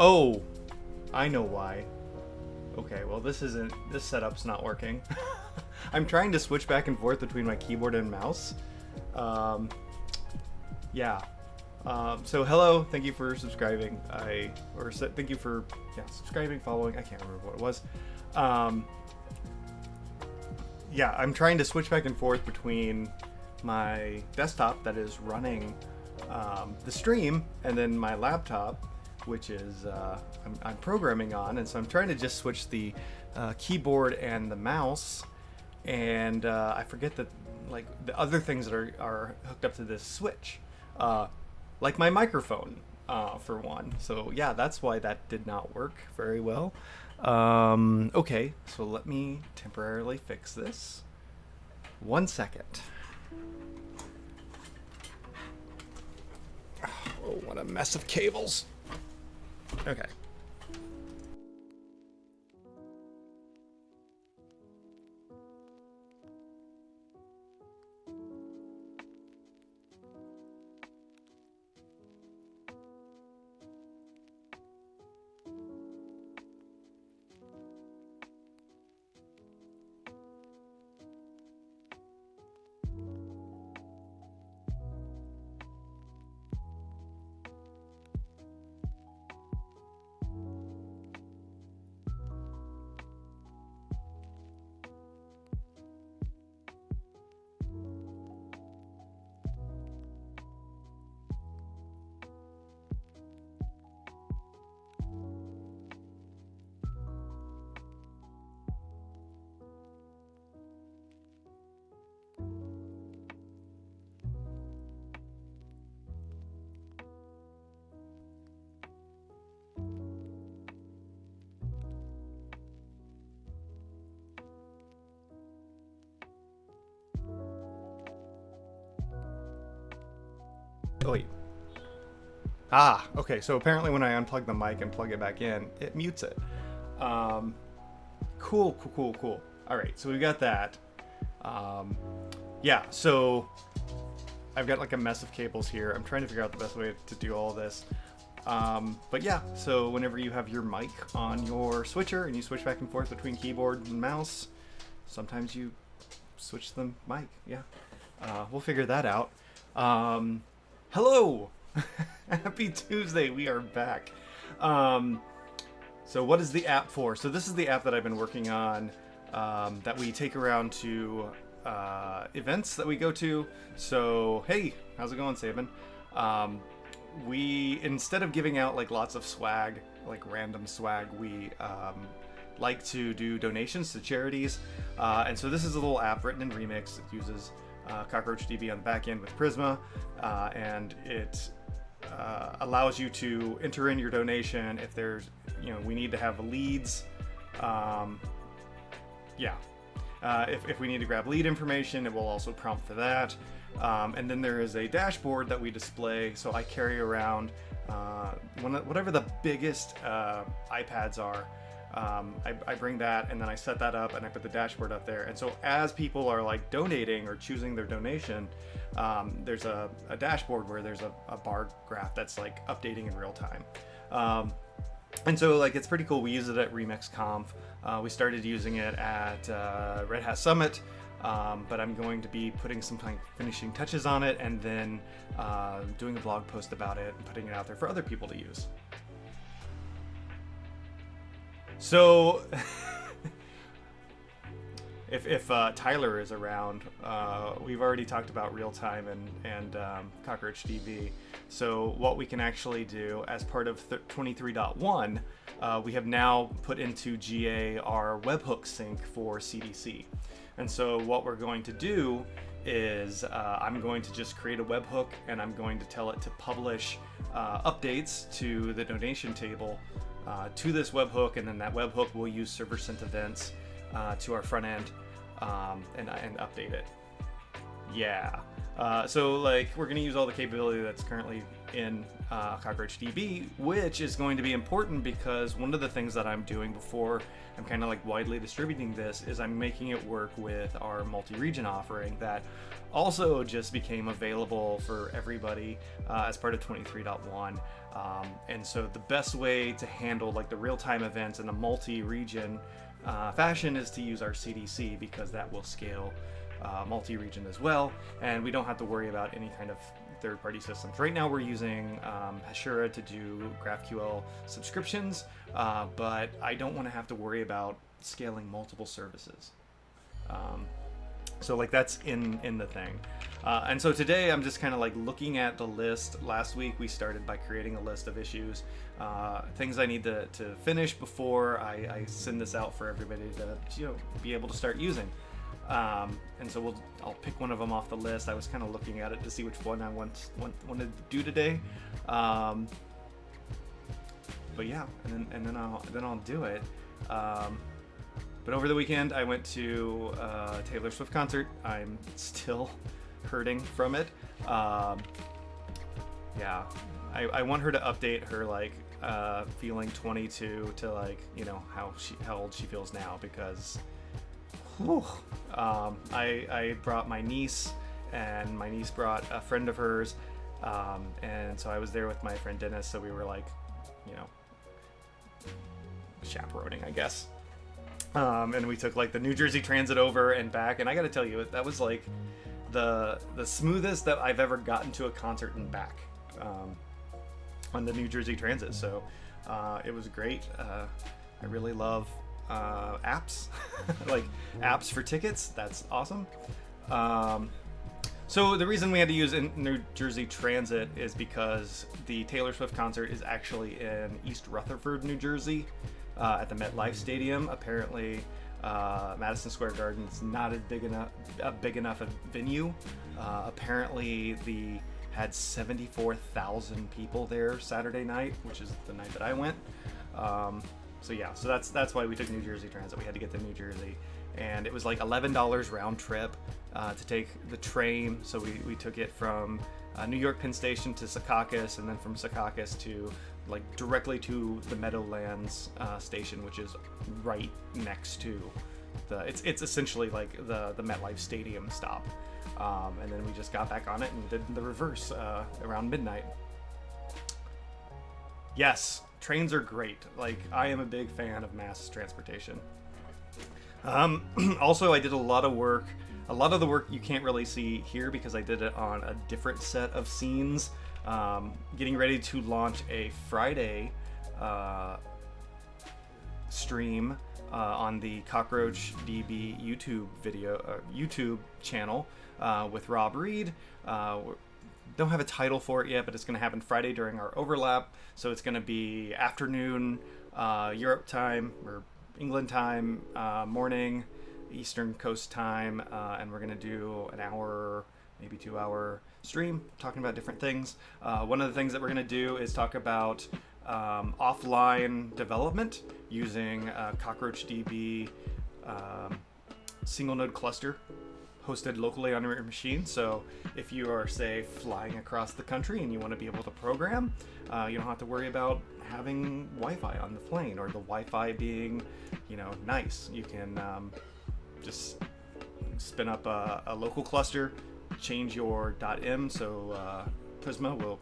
Oh, I know why. Okay, well this setup's not working. I'm trying to switch back and forth between my keyboard and mouse. Um, yeah. So hello, thank you for subscribing. Thank you for subscribing, following. I can't remember what it was. Yeah, I'm trying to switch back and forth between my desktop that is running the stream and then my laptop, which is I'm programming on, and so I'm trying to just switch the keyboard and the mouse, and I forget that like the other things that are hooked up to this switch, like my microphone for one. So yeah, that's why that did not work very well. Okay, so let me temporarily fix this. 1 second. Oh, what a mess of cables. Okay. Oh, wait. Ah, okay. So apparently when I unplug the mic and plug it back in, it mutes it. Cool. All right, so we got that. Yeah, so I've got like a mess of cables here. I'm trying to figure out the best way to do all this. But yeah, so whenever you have your mic on your switcher and you switch back and forth between keyboard and mouse, sometimes you switch the mic. Yeah, we'll figure that out. Hello! Happy Tuesday, we are back. So what is the app for? So this is the app that I've been working on that we take around to events that we go to. So, hey, how's it going, Sabin? We, instead of giving out like lots of swag, like random swag, we like to do donations to charities. And so this is a little app written in Remix. It uses CockroachDB on the back end with Prisma, and it allows you to enter in your donation if there's, we need to have leads. If we need to grab lead information, it will also prompt for that. And then there is a dashboard that we display. So I carry around whatever the biggest iPads are. I bring that, and then I set that up and I put the dashboard up there. And so as people are like donating or choosing their donation, there's a dashboard where there's a bar graph that's like updating in real time. And so like it's pretty cool. We use it at RemixConf. We started using it at Red Hat Summit, but I'm going to be putting some finishing touches on it, and then doing a blog post about it and putting it out there for other people to use. So, if Tyler is around, we've already talked about real-time and CockroachDB. So what we can actually do as part of 23.1, we have now put into GA our webhook sync for CDC. And so what we're going to do is I'm going to just create a webhook, and I'm going to tell it to publish updates to the donation table to this webhook, and then that webhook will use server sent events to our front end and update it. Yeah. So like we're gonna use all the capability that's currently in CockroachDB, which is going to be important because one of the things that I'm doing before I'm kind of like widely distributing this is I'm making it work with our multi-region offering that also just became available for everybody as part of 23.1. And so the best way to handle like the real-time events in a multi-region fashion is to use our CDC, because that will scale multi-region as well, and we don't have to worry about any kind of third-party systems. Right now we're using Hashira to do GraphQL subscriptions, but I don't want to have to worry about scaling multiple services. So like that's in the thing. And so today I'm just kind of like looking at the list. Last week we started by creating a list of issues, things I need to finish before I send this out for everybody to be able to start using. And so I'll pick one of them off the list. I was kind of looking at it to see which one I wanted to do today. But yeah, and then I'll do it. But over the weekend I went to Taylor Swift concert. I'm still hurting from it. Yeah, I want her to update her like feeling 22 to like how old she feels now, because I brought my niece, and my niece brought a friend of hers, and so I was there with my friend Dennis, so we were like, chaperoning, I guess. And we took like the New Jersey Transit over and back, and I gotta tell you, that was like the smoothest that I've ever gotten to a concert and back on the New Jersey Transit. So it was great. I really love apps, like apps for tickets. That's awesome. So the reason we had to use New Jersey Transit is because the Taylor Swift concert is actually in East Rutherford, New Jersey, at the MetLife Stadium. Apparently, Madison Square Garden is not a big enough a venue. Apparently, had 74,000 people there Saturday night, which is the night that I went. So yeah, so that's why we took New Jersey Transit. We had to get to New Jersey, and it was like $11 round trip to take the train. So we took it from New York Penn Station to Secaucus, and then from Secaucus to like directly to the Meadowlands station, which is right next to it's essentially like the MetLife Stadium stop. And then we just got back on it and did the reverse around midnight. Yes, trains are great. Like, I am a big fan of mass transportation. Also, I did a lot of work. A lot of the work you can't really see here because I did it on a different set of scenes. Getting ready to launch a Friday stream on the CockroachDB YouTube channel with Rob Reed. Don't have a title for it yet, but it's going to happen Friday during our overlap. So it's going to be afternoon Europe time, or England time, morning Eastern Coast time, and we're going to do an hour, maybe 2 hour stream talking about different things. One of the things that we're going to do is talk about offline development using CockroachDB single node cluster hosted locally on your machine. So if you are, say, flying across the country and you want to be able to program, you don't have to worry about having Wi-Fi on the plane, or the Wi-Fi being, nice. You can just spin up a local cluster, change your .m, so Prisma will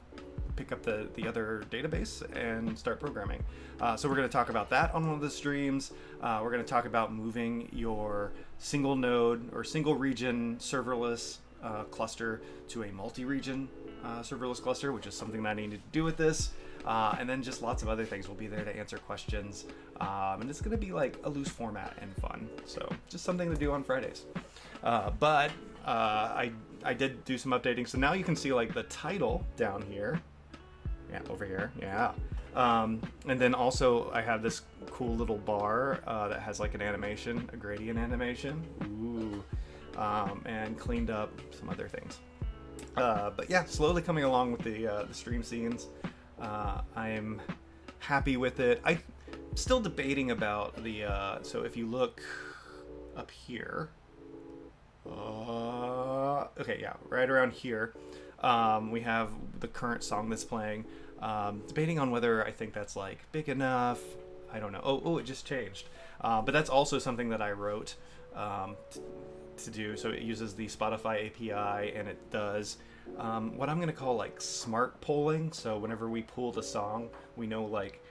pick up the other database and start programming. So we're going to talk about that on one of the streams. We're going to talk about moving your single node or single region serverless cluster to a multi-region serverless cluster, which is something that I need to do with this. And then just lots of other things. We'll be there to answer questions. And it's going to be like a loose format and fun. So just something to do on Fridays. But I did do some updating. So now you can see like the title down here. Yeah, over here. Yeah. And then also I have this cool little bar that has like an animation, a gradient animation. Ooh. And cleaned up some other things. But yeah, slowly coming along with the stream scenes. I am happy with it. I'm still debating about the, so if you look up here, okay, yeah, right around here, We have the current song that's playing. Debating on whether I think that's like big enough. I don't know. Oh, it just changed. But that's also something that I wrote to do. So it uses the Spotify API, and it does what I'm going to call like smart polling. So whenever we pull the song, we know like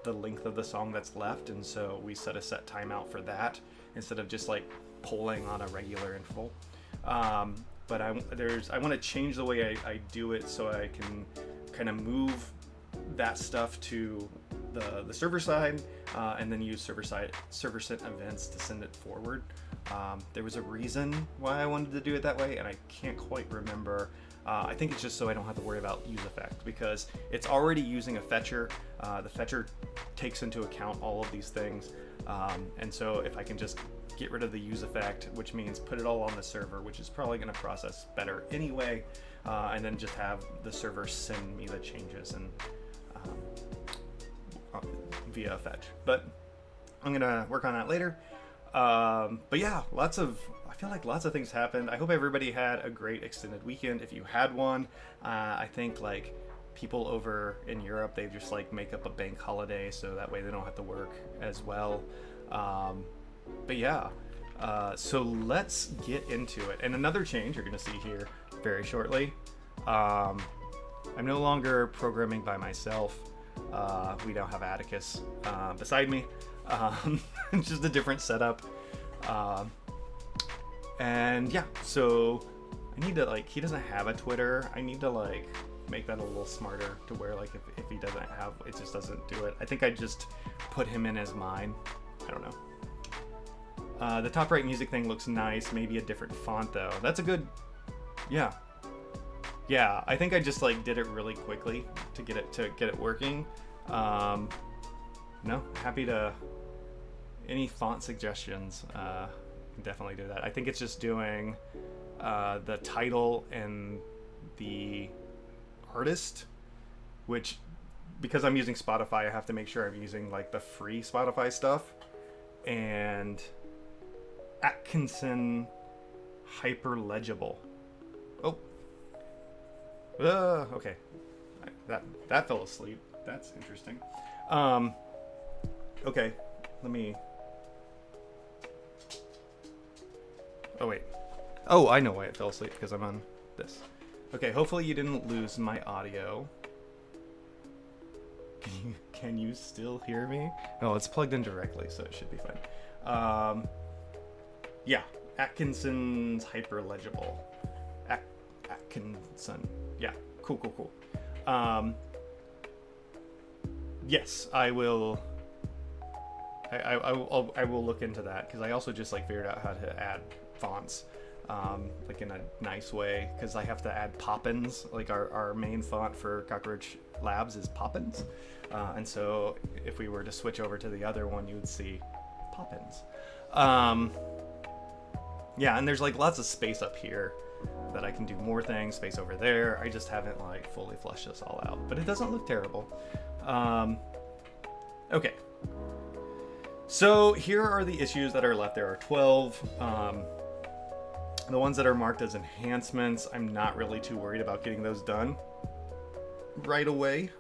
the length of the song that's left, and so we set a set timeout for that instead of just like polling on a regular interval. But I want to change the way I do it so I can kind of move that stuff to the server side, and then use server sent events to send it forward. There was a reason why I wanted to do it that way, and I can't quite remember. I think it's just so I don't have to worry about use effect, because it's already using a fetcher. The fetcher takes into account all of these things, and so if I can just get rid of the use effect, which means put it all on the server, which is probably going to process better anyway, and then just have the server send me the changes and via fetch. But I'm gonna work on that later. But yeah, I feel like lots of things happened. I hope everybody had a great extended weekend. If you had one, I think like people over in Europe, they just like make up a bank holiday so that way they don't have to work as well. But yeah, so let's get into it. And another change you're gonna see here very shortly. I'm no longer programming by myself. We now have Atticus beside me. It's just a different setup. And yeah, so I need to like, he doesn't have a Twitter. I need to like make that a little smarter to where like if he doesn't have, it just doesn't do it. I think I just put him in as mine. I don't know. The top right music thing looks nice. Maybe a different font though. That's a good, yeah. Yeah, I think I just like did it really quickly to get it working. No, happy to any font suggestions. Definitely do that. I think it's just doing the title and the artist, which because I'm using Spotify, I have to make sure I'm using like the free Spotify stuff. And Atkinson hyperlegible. Oh. Okay. That fell asleep. That's interesting. Okay. Let me... Oh, wait. Oh, I know why it fell asleep, because I'm on this. Okay, hopefully you didn't lose my audio. Can you still hear me? No, it's plugged in directly, so it should be fine. Yeah, Atkinson's hyperlegible. Atkinson. Yeah, cool. Yes, I will. I will look into that, because I also just like figured out how to add fonts, like in a nice way, because I have to add Poppins. Like our main font for Cockroach Labs is Poppins, and so if we were to switch over to the other one, you would see Poppins. Yeah, and there's like lots of space up here that I can do more things, space over there. I just haven't like fully fleshed this all out, but it doesn't look terrible. Okay. So here are the issues that are left. There are 12. The ones that are marked as enhancements, I'm not really too worried about getting those done right away.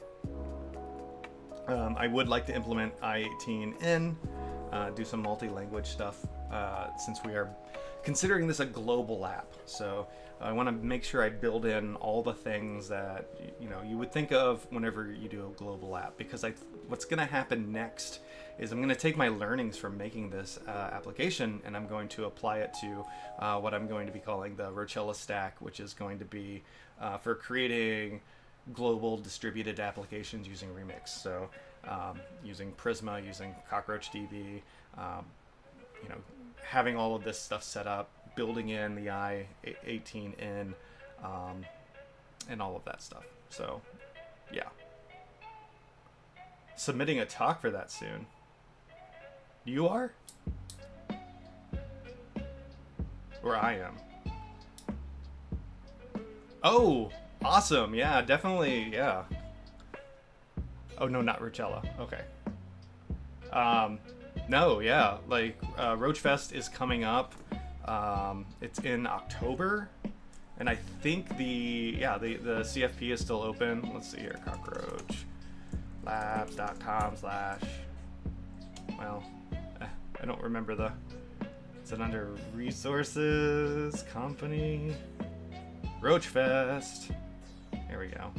I would like to implement I-18 in, do some multi-language stuff, since we are considering this a global app. So I want to make sure I build in all the things that you would think of whenever you do a global app, because what's going to happen next is I'm going to take my learnings from making this application, and I'm going to apply it to what I'm going to be calling the Rochella stack, which is going to be for creating global distributed applications using Remix. So using Prisma, using CockroachDB, having all of this stuff set up, building in the I-18 in, and all of that stuff. So, yeah. Submitting a talk for that soon. You are? Or I am? Oh, awesome. Yeah, definitely. Yeah. Oh, no, not Rochella. Okay. No, yeah. Like, Roach Fest is coming up. It's in October. And I think the CFP is still open. Let's see here, cockroachlabs.com/, well, I don't remember is it under resources, company, Roachfest. Here we go.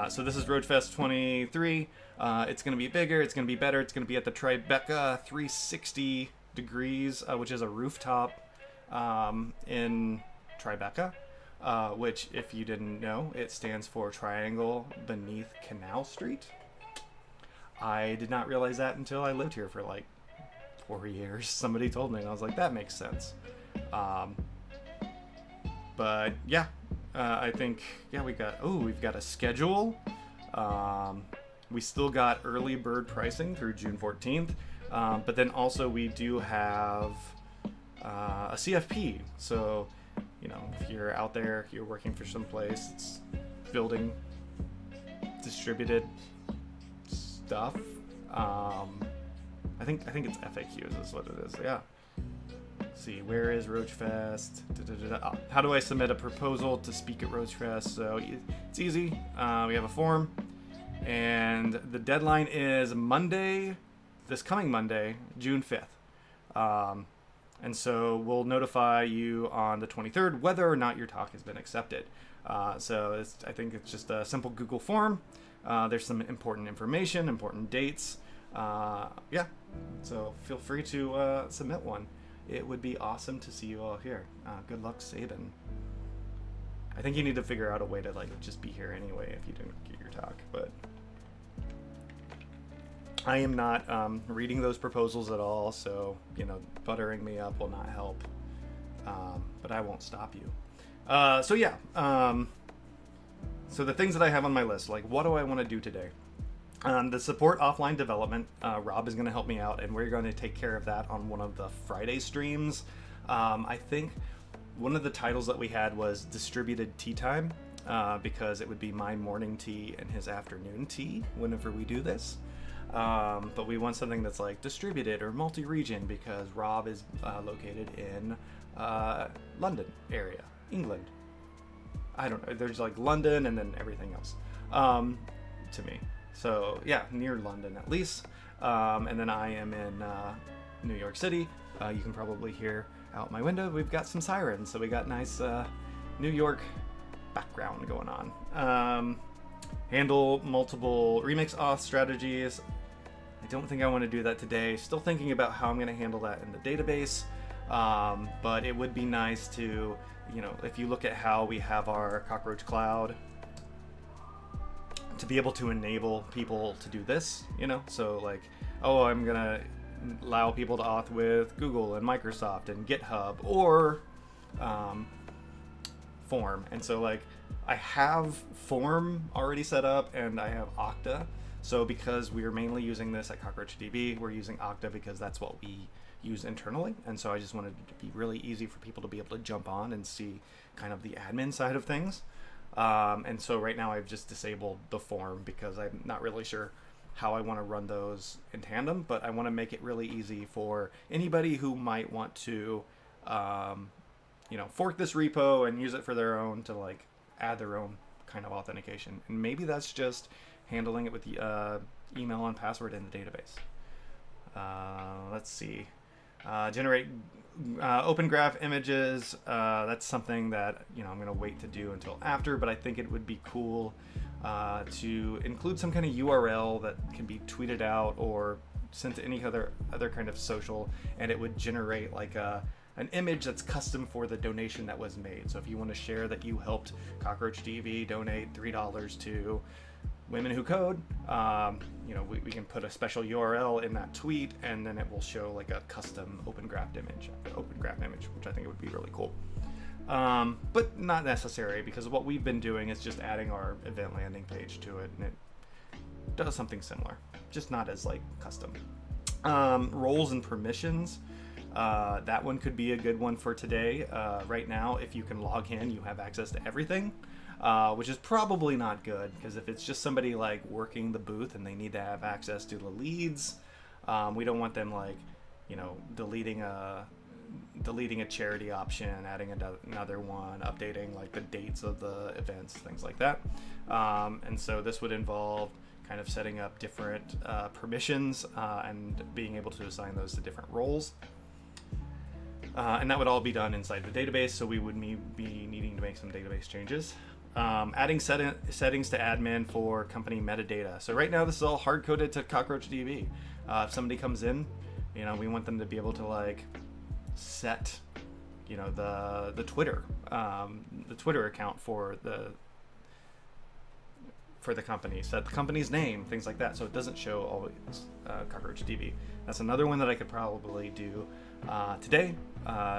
So this is Roachfest 23. It's going to be bigger, it's going to be better, it's going to be at the Tribeca 360 degrees, which is a rooftop in Tribeca, which, if you didn't know, it stands for Triangle Beneath Canal Street. I did not realize that until I lived here for like 4 years. Somebody told me, and I was like, that makes sense. But yeah, I think, yeah, we've got a schedule. We still got early bird pricing through June 14th. But then also we do have a CFP. So, you know, if you're out there, you're working for some place, it's building distributed stuff. I think it's FAQs is what it is. Yeah. Let's see, where is Roachfest? How do I submit a proposal to speak at Roachfest? So it's easy. We have a form, and the deadline is this coming Monday, June 5th. And so we'll notify you on the 23rd whether or not your talk has been accepted. So I think it's just a simple Google form. There's some important information, important dates. Yeah, so feel free to submit one. It would be awesome to see you all here. Good luck, Sabin. I think you need to figure out a way to like just be here anyway if you didn't get your talk, but I am not reading those proposals at all, so, you know, buttering me up will not help. But I won't stop you. So yeah, so the things that I have on my list, like what do I want to do today? The support offline development, Rob is going to help me out, and we're going to take care of that on one of the Friday streams. I think one of the titles that we had was Distributed Tea Time, because it would be my morning tea and his afternoon tea whenever we do this. But we want something that's like distributed or multi-region, because Rob is located in London area, England. I don't know, there's like London and then everything else to me. So yeah, near London at least. And then I am in New York City. You can probably hear out my window, we've got some sirens, so we got nice New York background going on. Handle multiple remix auth strategies. I don't think I want to do that today. Still thinking about how I'm going to handle that in the database. But it would be nice to, you know, if you look at how we have our Cockroach Cloud, to be able to enable people to do this, you know, so like, oh, I'm going to allow people to auth with Google and Microsoft and GitHub or Form. And so like, I have Form already set up and I have Okta. So because we are mainly using this at CockroachDB, we're using Okta because that's what we use internally. And so I just wanted it to be really easy for people to be able to jump on and see kind of the admin side of things. And so right now I've just disabled the Form because I'm not really sure how I want to run those in tandem, but I want to make it really easy for anybody who might want to, you know, fork this repo and use it for their own, to like add their own kind of authentication. And maybe that's just handling it with the email and password in the database. Let's see. Generate open graph images. That's something that, you know, I'm going to wait to do until after, but I think it would be cool to include some kind of URL that can be tweeted out or sent to any other kind of social, and it would generate like an image that's custom for the donation that was made. So if you want to share that you helped CockroachDB donate $3 to Women Who Code, you know, we can put a special URL in that tweet, and then it will show like a custom open graph image, which I think would be really cool. But not necessary, because what we've been doing is just adding our event landing page to it, and it does something similar, just not as like custom. Roles and permissions. That one could be a good one for today. Right now, if you can log in, you have access to everything. Which is probably not good, because if it's just somebody like working the booth and they need to have access to the leads, we don't want them like, you know, deleting deleting a charity option, adding another one, updating like the dates of the events, things like that. And so this would involve kind of setting up different permissions and being able to assign those to different roles. And that would all be done inside the database, so we would be needing to make some database changes. Adding settings to admin for company metadata. So right now this is all hard-coded to CockroachDB. If somebody comes in, we want them to be able to like set, the Twitter account for the company, set the company's name, things like that, so it doesn't show always CockroachDB. That's another one that I could probably do today.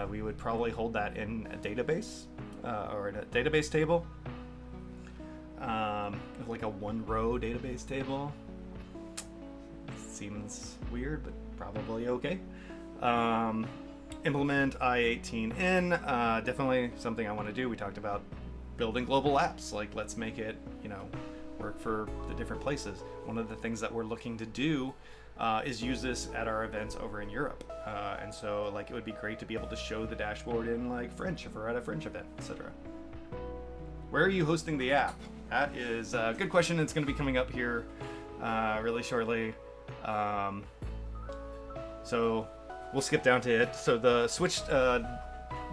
We would probably hold that in a database or in a database table, like a one-row database table. Seems weird, but probably okay. Implement I18N, definitely something I want to do. We talked about building global apps, like let's make it, work for the different places. One of the things that we're looking to do is use this at our events over in Europe. And so like it would be great to be able to show the dashboard in like French if we're at a French event, etc. Where are you hosting the app? That is a good question. It's going to be coming up here really shortly. So we'll skip down to it. So the switch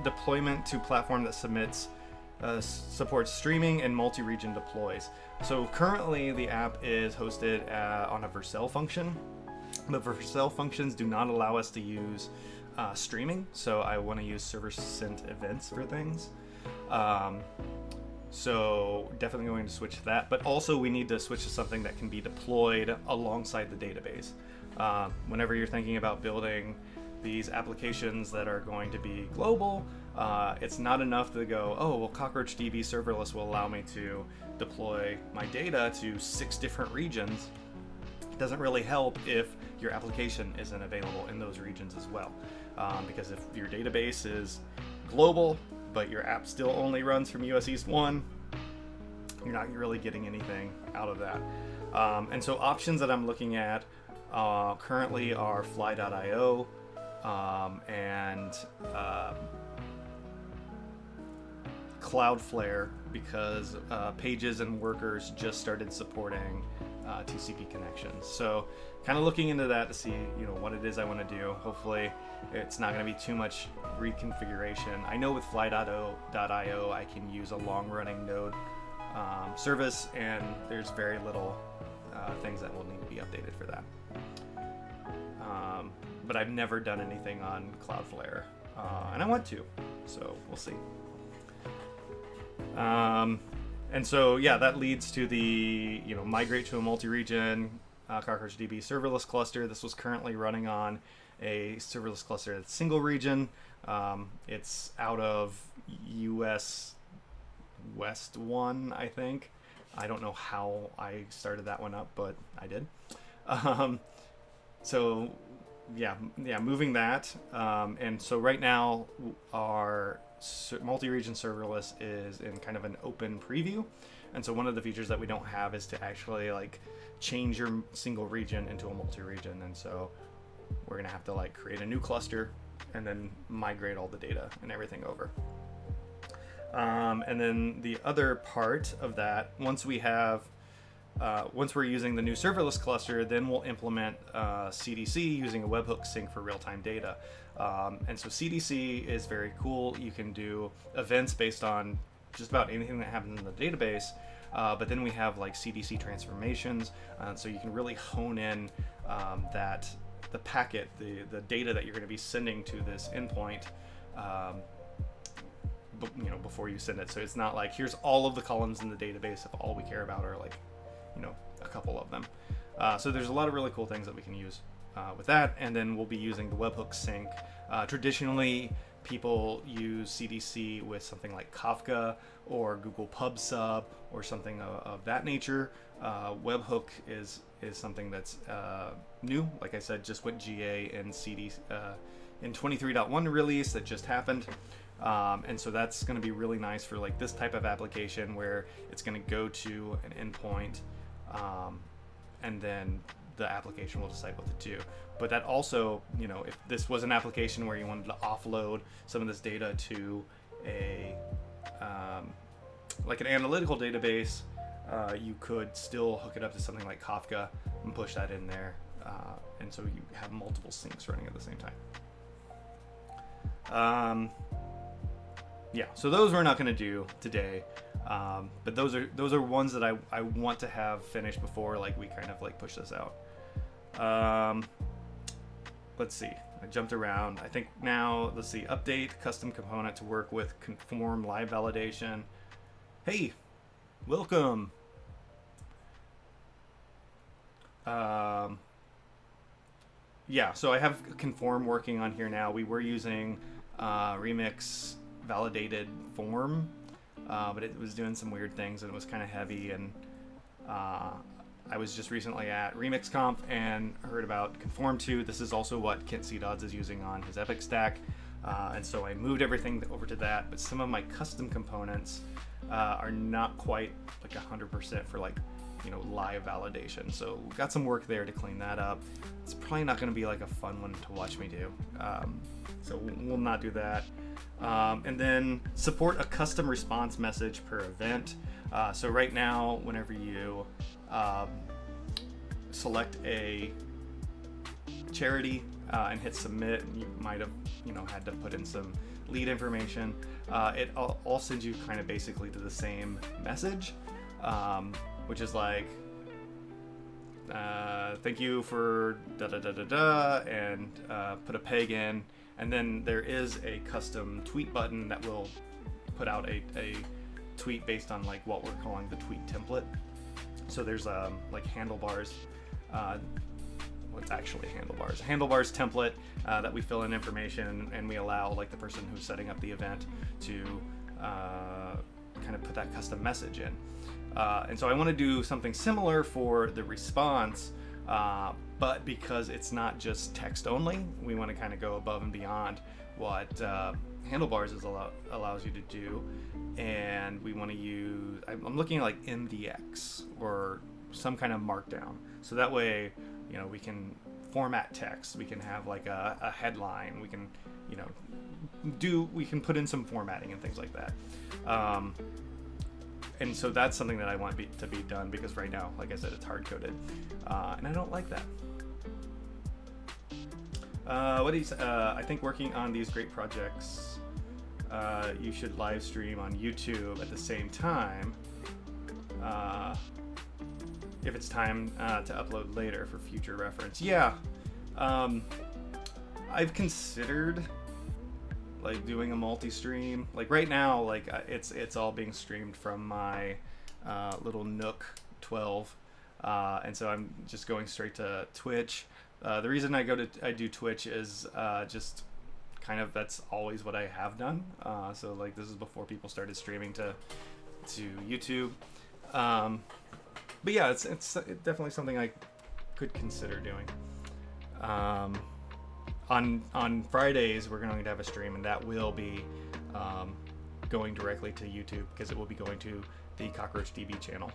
deployment to platform that supports streaming and multi-region deploys. So currently the app is hosted on a Vercel function. The Vercel functions do not allow us to use streaming, so I want to use server-sent events for things. So definitely going to switch to that, but also we need to switch to something that can be deployed alongside the database. Whenever you're thinking about building these applications that are going to be global, it's not enough to go, oh, well, CockroachDB serverless will allow me to deploy my data to 6 different regions. It doesn't really help if your application isn't available in those regions as well. Because if your database is global, but your app still only runs from US East 1, you're not really getting anything out of that. And so options that I'm looking at currently are fly.io and Cloudflare, because Pages and Workers just started supporting TCP connections. So kind of looking into that to see what it is I want to do. Hopefully it's not going to be too much reconfiguration. I know with fly.io I can use a long-running node service, and there's very little things that will need to be updated for that. But I've never done anything on Cloudflare, and I want to, so we'll see. And so, yeah, that leads to the, migrate to a multi-region CockroachDB serverless cluster. This was currently running on a serverless cluster that's single region. It's out of US West 1, I think. I don't know how I started that one up, but I did. So, yeah, moving that. And so right now, our multi-region serverless is in kind of an open preview, and so one of the features that we don't have is to actually like change your single region into a multi-region, and so we're gonna have to like create a new cluster and then migrate all the data and everything over. And then the other part of that, once we're using the new serverless cluster, then we'll implement CDC using a webhook sync for real-time data. And so CDC is very cool. You can do events based on just about anything that happens in the database, but then we have like CDC transformations, so you can really hone in that the packet, the data that you're going to be sending to this endpoint, before you send it. So it's not like here's all of the columns in the database if all we care about are like a couple of them. So there's a lot of really cool things that we can use with that, and then we'll be using the webhook sync. Traditionally, people use CDC with something like Kafka or Google Pub Sub or something of that nature. Webhook is something that's new. Like I said, just went GA and in 23.1 release that just happened. And so that's going to be really nice for like this type of application where it's going to go to an endpoint, and then the application will decide what to do. But that also, if this was an application where you wanted to offload some of this data to a like an analytical database, you could still hook it up to something like Kafka and push that in there, and so you have multiple syncs running at the same time. Yeah, so those we're not going to do today, but those are ones that I want to have finished before we kind of push this out. Let's see. I jumped around. I think now, let's see. Update custom component to work with conform live validation. Hey, welcome. Yeah, so I have conform working on here now. We were using Remix validated form, but it was doing some weird things and it was kind of heavy, and I was just recently at RemixConf and heard about Conform 2. This is also what Kent C. Dodds is using on his Epic stack, and so I moved everything over to that, but some of my custom components are not quite 100% for live validation, so we've got some work there to clean that up. It's probably not going to be a fun one to watch me do, so we'll not do that. And then support a custom response message per event. So right now, whenever you select a charity and hit submit, you might have had to put in some lead information. It all sends you kind of basically to the same message, which is thank you for da da da da da, and put a peg in. And then there is a custom tweet button that will put out a tweet based on what we're calling the tweet template. So there's handlebars. What's actually handlebars? Handlebars template that we fill in information, and we allow the person who's setting up the event to kind of put that custom message in. And so I want to do something similar for the response. But because it's not just text only, we want to kind of go above and beyond what Handlebars allows you to do, and we want to use, I'm looking at MDX or some kind of markdown, so that way we can format text, we can have a headline, we can we can put in some formatting and things like that. And so that's something that I want to be done, because right now, like I said, it's hard-coded, and I don't like that. I think working on these great projects, you should live stream on YouTube at the same time, if it's time to upload later for future reference. Yeah, I've considered doing a multi-stream. Right now, it's all being streamed from my little Nook 12, and so I'm just going straight to Twitch. The reason I do Twitch is just kind of, that's always what I have done. So this is before people started streaming to YouTube. But yeah, it's definitely something I could consider doing. On Fridays, we're going to have a stream, and that will be going directly to YouTube, because it will be going to the CockroachDB channel.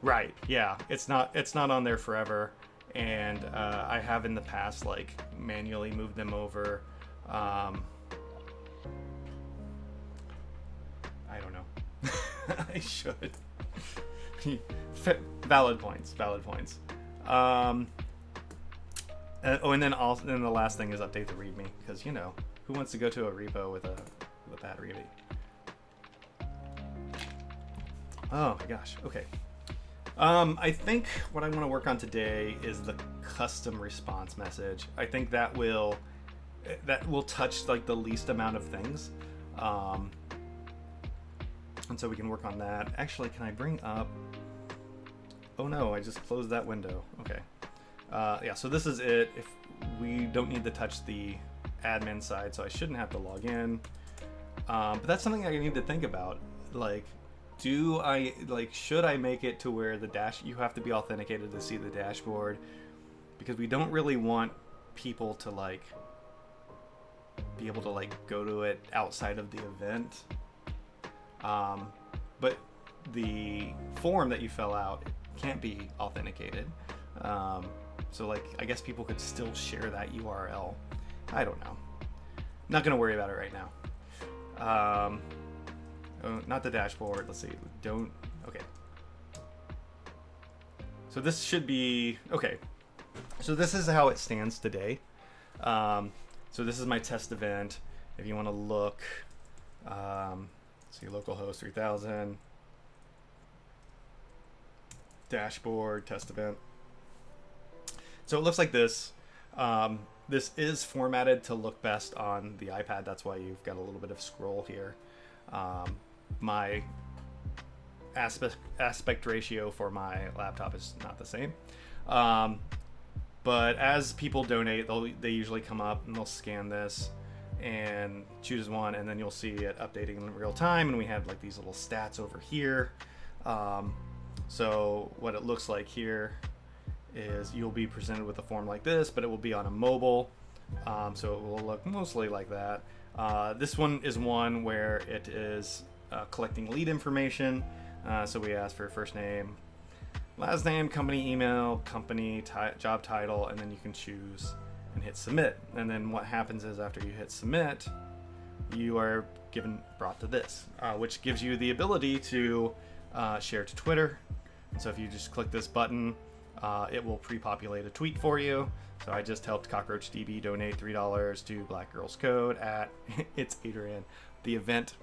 Right, yeah, it's not on there forever, and I have in the past manually moved them over. I don't know. I should. Valid points. And then the last thing is update the README, because who wants to go to a repo with a bad README? Oh my gosh. Okay. I think what I want to work on today is the custom response message. I think that will touch the least amount of things, and so we can work on that. Actually, can I bring up? Oh no, I just closed that window. Okay. Yeah, so this is it. If we don't need to touch the admin side, so I shouldn't have to log in. But that's something I need to think about. Should I make it to where you have to be authenticated to see the dashboard? Because we don't really want people to be able to go to it outside of the event. But the form that you fill out can't be authenticated. So like, I guess people could still share that URL. I don't know. Not gonna worry about it right now. Oh, not the dashboard. Let's see. Okay. So this should be okay. So this is how it stands today. So this is my test event. If you want to look, see localhost 3000, dashboard, test event. So it looks like this. This is formatted to look best on the iPad. That's why you've got a little bit of scroll here. My aspect ratio for my laptop is not the same. But as people donate, they usually come up and they'll scan this and choose one, and then you'll see it updating in real time, and we have like these little stats over here. So what it looks like here is you'll be presented with a form like this, but it will be on a mobile, so it will look mostly like that. This one is one where it is collecting lead information, so we ask for first name, last name, company email, company job title, and then you can choose and hit submit. And then what happens is after you hit submit, you are brought to this, which gives you the ability to share to Twitter. And so if you just click this button, it will pre-populate a tweet for you. So I just helped CockroachDB donate $3 to Black Girls Code at it's Adrian. The event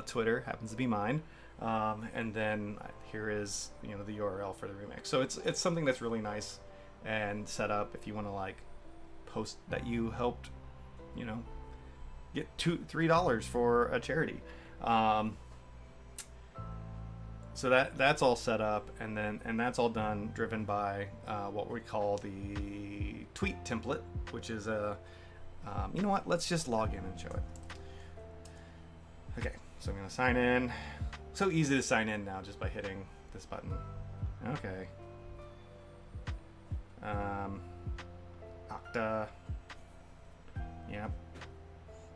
Twitter happens to be mine. And then here is the URL for the remix. So it's something that's really nice and set up if you want to like post that you helped get $3 for a charity. So that's all set up, and that's all done driven by what we call the tweet template, which is you know what? Let's just log in and show it. Okay, so I'm gonna sign in. So easy to sign in now just by hitting this button. Okay. Okta. Yep.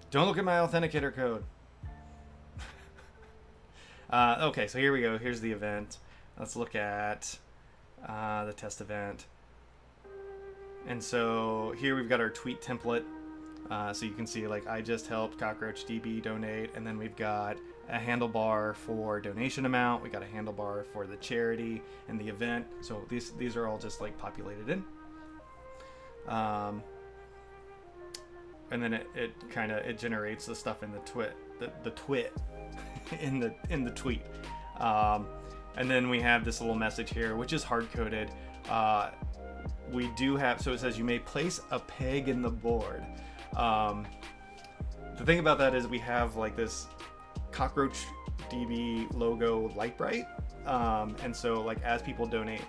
Don't look at my authenticator code. Okay, so here we go. Here's the event. Let's look at the test event. And so here we've got our tweet template. So you can see like I just helped CockroachDB donate, and then we've got a handlebar for donation amount. We got a handlebar for the charity and the event. So these are all just like populated in. And then it generates the stuff in the twit in the tweet. And then we have this little message here, which is hard coded. We do have, so it says you may place a peg in the board. The thing about that is we have like this CockroachDB logo light bright, and so like as people donate,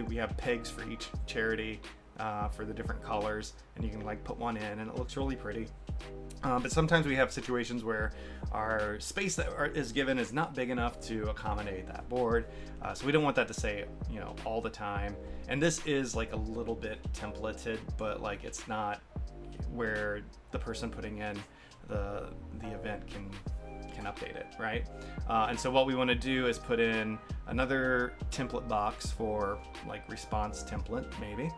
we have pegs for each charity for the different colors, and you can like put one in, and it looks really pretty. But sometimes we have situations where our space that is given is not big enough to accommodate that board, so we don't want that to say all the time. And this is like a little bit templated, but like it's not where the person putting in the event can update it, right? And so what we want to do is put in another template box for like response template maybe,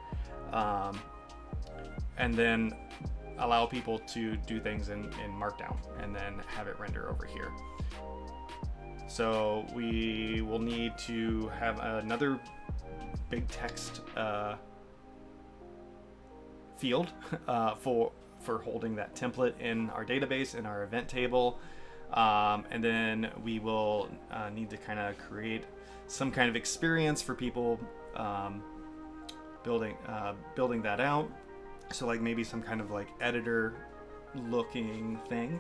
and then allow people to do things in Markdown and then have it render over here. So we will need to have another big text field for holding that template in our database, in our event table. And then we will need to kind of create some kind of experience for people building that out. So like maybe some kind of like editor looking thing.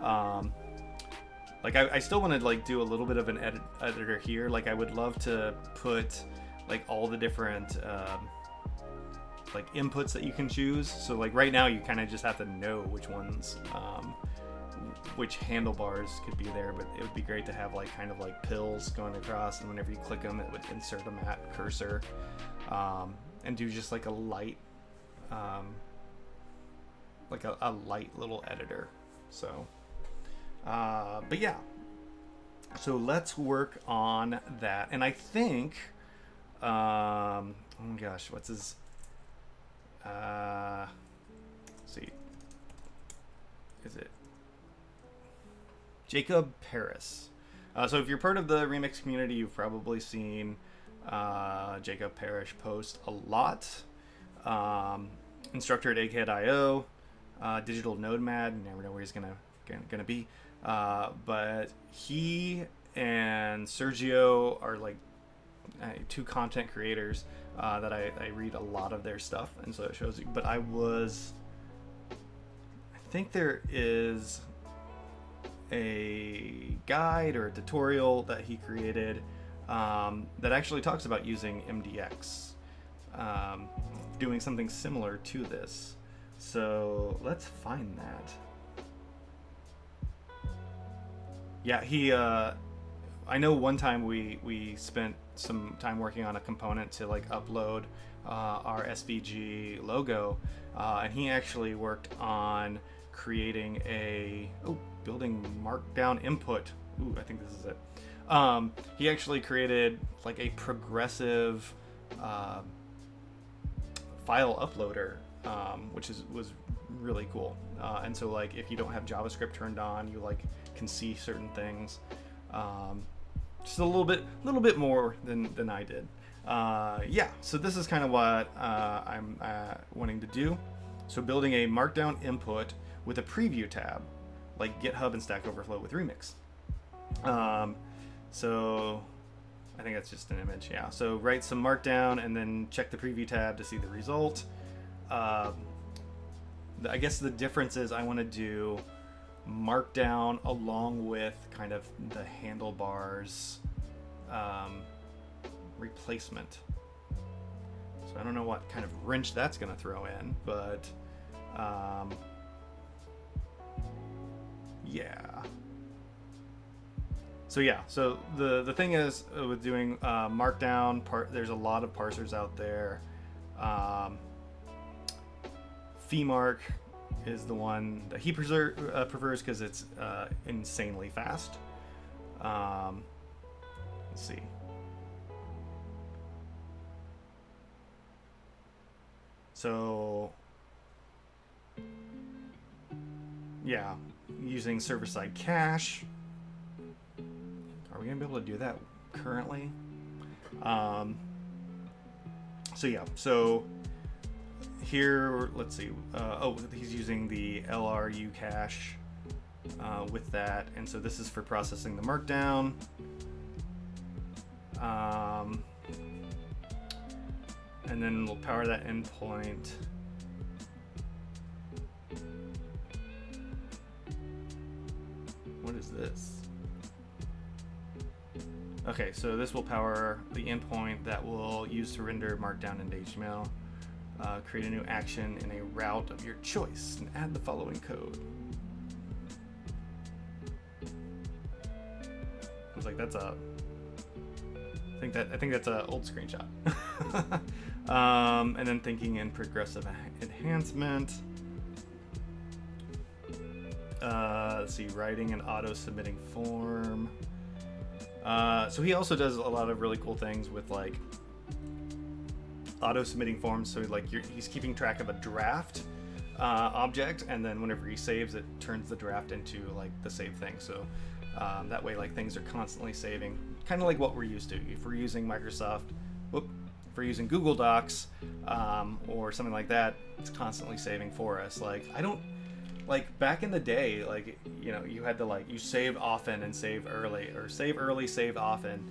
Like I still want to like do a little bit of an editor here. Like I would love to put like all the different like inputs that you can choose. So like right now you kind of just have to know which ones, which handlebars could be there, but it would be great to have like kind of like pills going across, and whenever you click them it would insert them at cursor, and do just like a light a light little editor. So but yeah, so let's work on that. And I think gosh, what's his? Let's see, is it Jacob Paris? So if you're part of the remix community, you've probably seen Jacob Parrish post a lot. Instructor at Egghead.io, Digital Nomad. You never know where he's gonna be. But he and Sergio are like two content creators that I read a lot of their stuff, and so it shows you. But I think there is a guide or a tutorial that he created that actually talks about using MDX, doing something similar to this. So let's find that. Yeah, he I know one time we spent some time working on a component to like upload our SVG logo, and he actually worked on creating building markdown input. I think this is it. He actually created like a progressive file uploader, which was really cool. And so like if you don't have JavaScript turned on, you like can see certain things. Just a little bit more than I did. Yeah, so this is kind of what I'm wanting to do. So building a markdown input with a preview tab, like GitHub and Stack Overflow with Remix. So I think that's just an image. Yeah. So write some markdown and then check the preview tab to see the result. I guess the difference is I want to do markdown along with kind of the handlebars replacement. So I don't know what kind of wrench that's going to throw in, but yeah. So yeah, so the thing is with doing markdown, there's a lot of parsers out there. Fmark is the one that he prefers because it's insanely fast. Let's see. So yeah, using server-side cache. Are we gonna be able to do that currently? So yeah, so here, let's see. He's using the LRU cache with that, and so this is for processing the markdown. And then we'll power that endpoint. What is this? Okay, so this will power the endpoint that we'll use to render markdown into HTML. Create a new action in a route of your choice and add the following code. I was like, that's a. I think that's an old screenshot. And then thinking in progressive enhancement. Let's see, writing an auto-submitting form. So he also does a lot of really cool things with like auto-submitting forms. So like he's keeping track of a draft object, and then whenever he saves, it turns the draft into like the saved thing. So that way, like things are constantly saving, kind of like what we're used to. If we're using Microsoft, if we're using Google Docs or something like that, it's constantly saving for us. Like I don't. Like back in the day, like, you know, you had to like, you save often and save early, or save early, save often,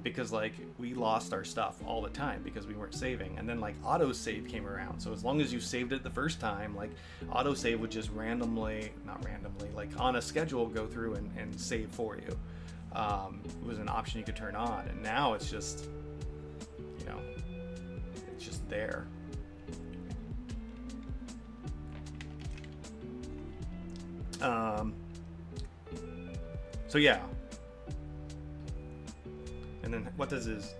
because like we lost our stuff all the time because we weren't saving. And then like autosave came around. So as long as you saved it the first time, like autosave would just not randomly, like on a schedule go through and save for you. It was an option you could turn on. And now it's just, you know, it's just there. So yeah, and then what does his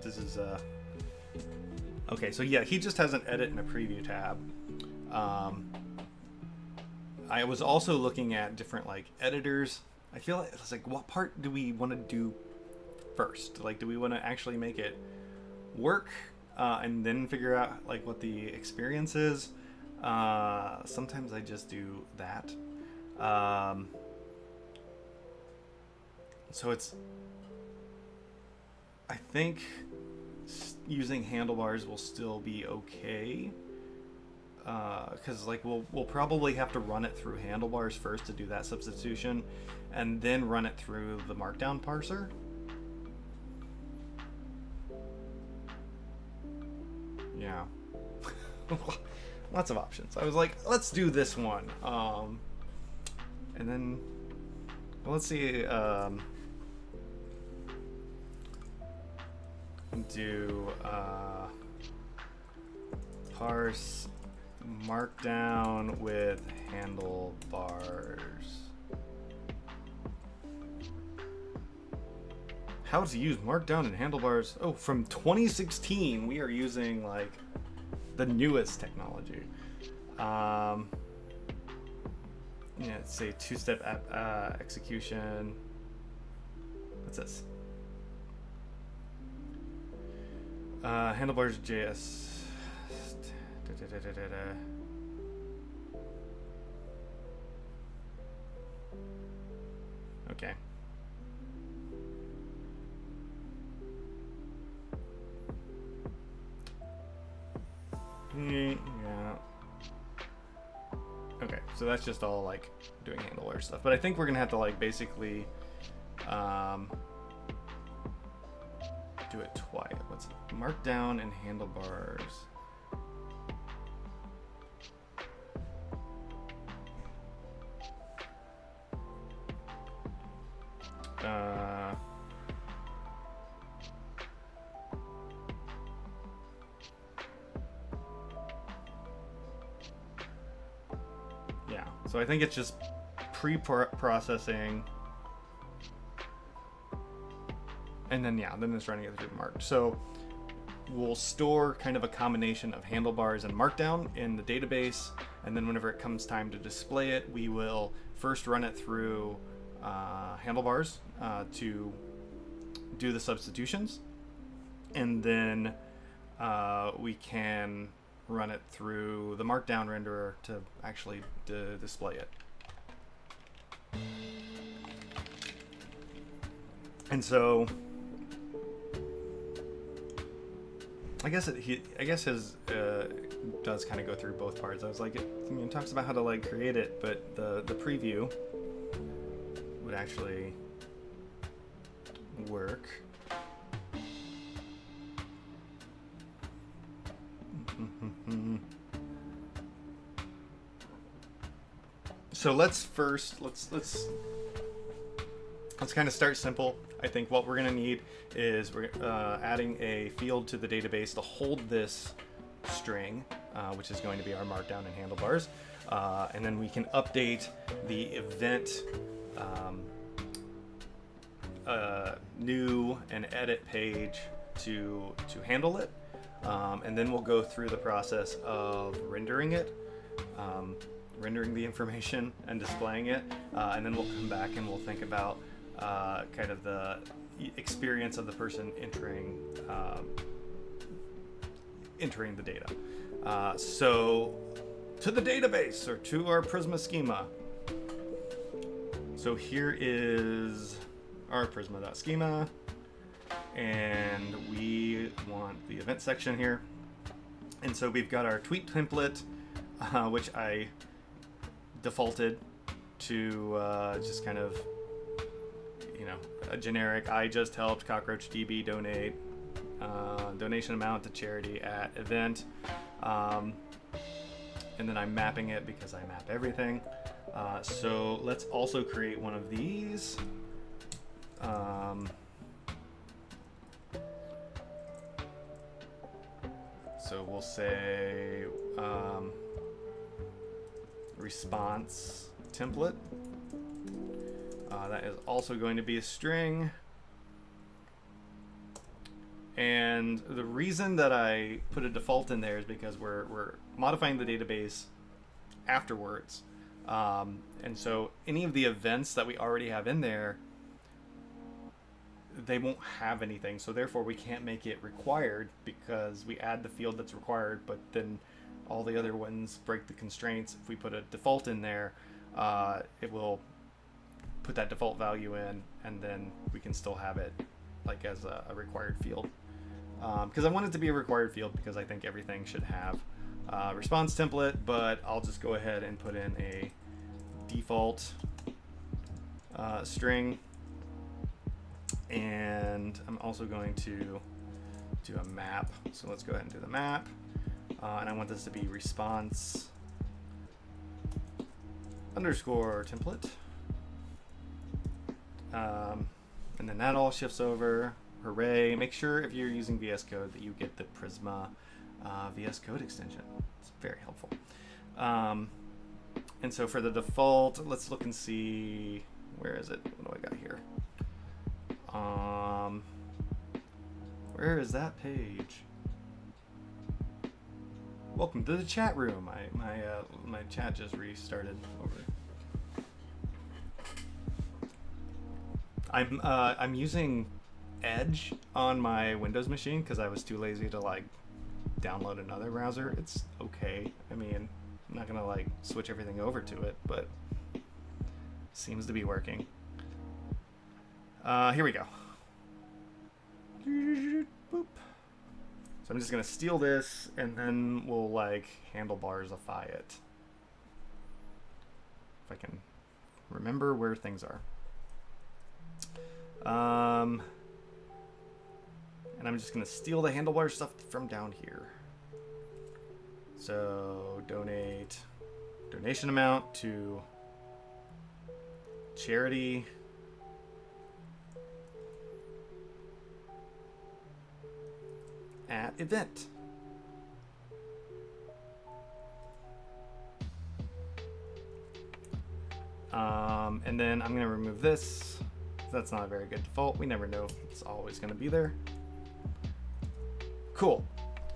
okay, so yeah, he just has an edit and a preview tab. I was also looking at different like editors. I feel like it's like, what part do we want to do first? Like, do we want to actually make it work and then figure out like what the experience is. Sometimes I just do that. So I think using handlebars will still be okay. Because like we'll probably have to run it through handlebars first to do that substitution, and then run it through the Markdown parser. Yeah. Lots of options. I was like, let's do this one. And then, well, let's see. Do parse Markdown with handlebars. How to use Markdown and handlebars. Oh, from 2016, we are using like the newest technology. Yeah, let's say two-step execution. What's this? Handlebars JS. Okay. Yeah. Okay, so that's just all like doing handlebar stuff. But I think we're gonna have to like basically do it twice. What's Markdown and handlebars? Yeah, so I think it's just pre-processing, and then then it's running it through Mark. So we'll store kind of a combination of handlebars and Markdown in the database, and then whenever it comes time to display it, we will first run it through handlebars to do the substitutions, and then we can run it through the Markdown renderer to actually display it. And so I guess his does kind of go through both parts. I was like, it talks about how to like create it, but the preview would actually work. So let's kind of start simple. I think what we're going to need is we're adding a field to the database to hold this string, which is going to be our Markdown and handlebars, and then we can update the event new and edit page to handle it, and then we'll go through the process of rendering it, rendering the information and displaying it, and then we'll come back and we'll think about kind of the experience of the person entering the data. So to the database, or to our Prisma schema. So here is our Prisma.schema, and we want the event section here. And so we've got our tweet template, which I defaulted to just kind of, a generic I just helped CockroachDB donate, donation amount to charity at event, and then I'm mapping it because I map everything. So let's also create one of these. So we'll say response template. That is also going to be a string. And the reason that I put a default in there is because we're modifying the database afterwards. And so any of the events that we already have in there, they won't have anything, so therefore we can't make it required because we add the field that's required, but then all the other ones break the constraints. If we put a default in there, it will put that default value in, and then we can still have it like as a required field. Because I want it to be a required field because I think everything should have a response template, but I'll just go ahead and put in a default string. And I'm also going to do a map. So let's go ahead and do the map. And I want this to be response underscore template. And then that all shifts over. Hooray. Make sure if you're using VS Code that you get the Prisma VS Code extension. It's very helpful. And so for the default, let's look and see, where is it? What do I got here? Where is that page? Welcome to the chat room. My chat just restarted over. I'm using Edge on my Windows machine because I was too lazy to like download another browser. It's okay. I mean, I'm not gonna like switch everything over to it, but seems to be working. Here we go. Boop. So I'm just gonna steal this, and then we'll like handlebarsify it. If I can remember where things are. And I'm just gonna steal the handlebar stuff from down here. So donation amount to charity. At event. And then I'm gonna remove this. That's not a very good default. We never know if it's always gonna be there. Cool.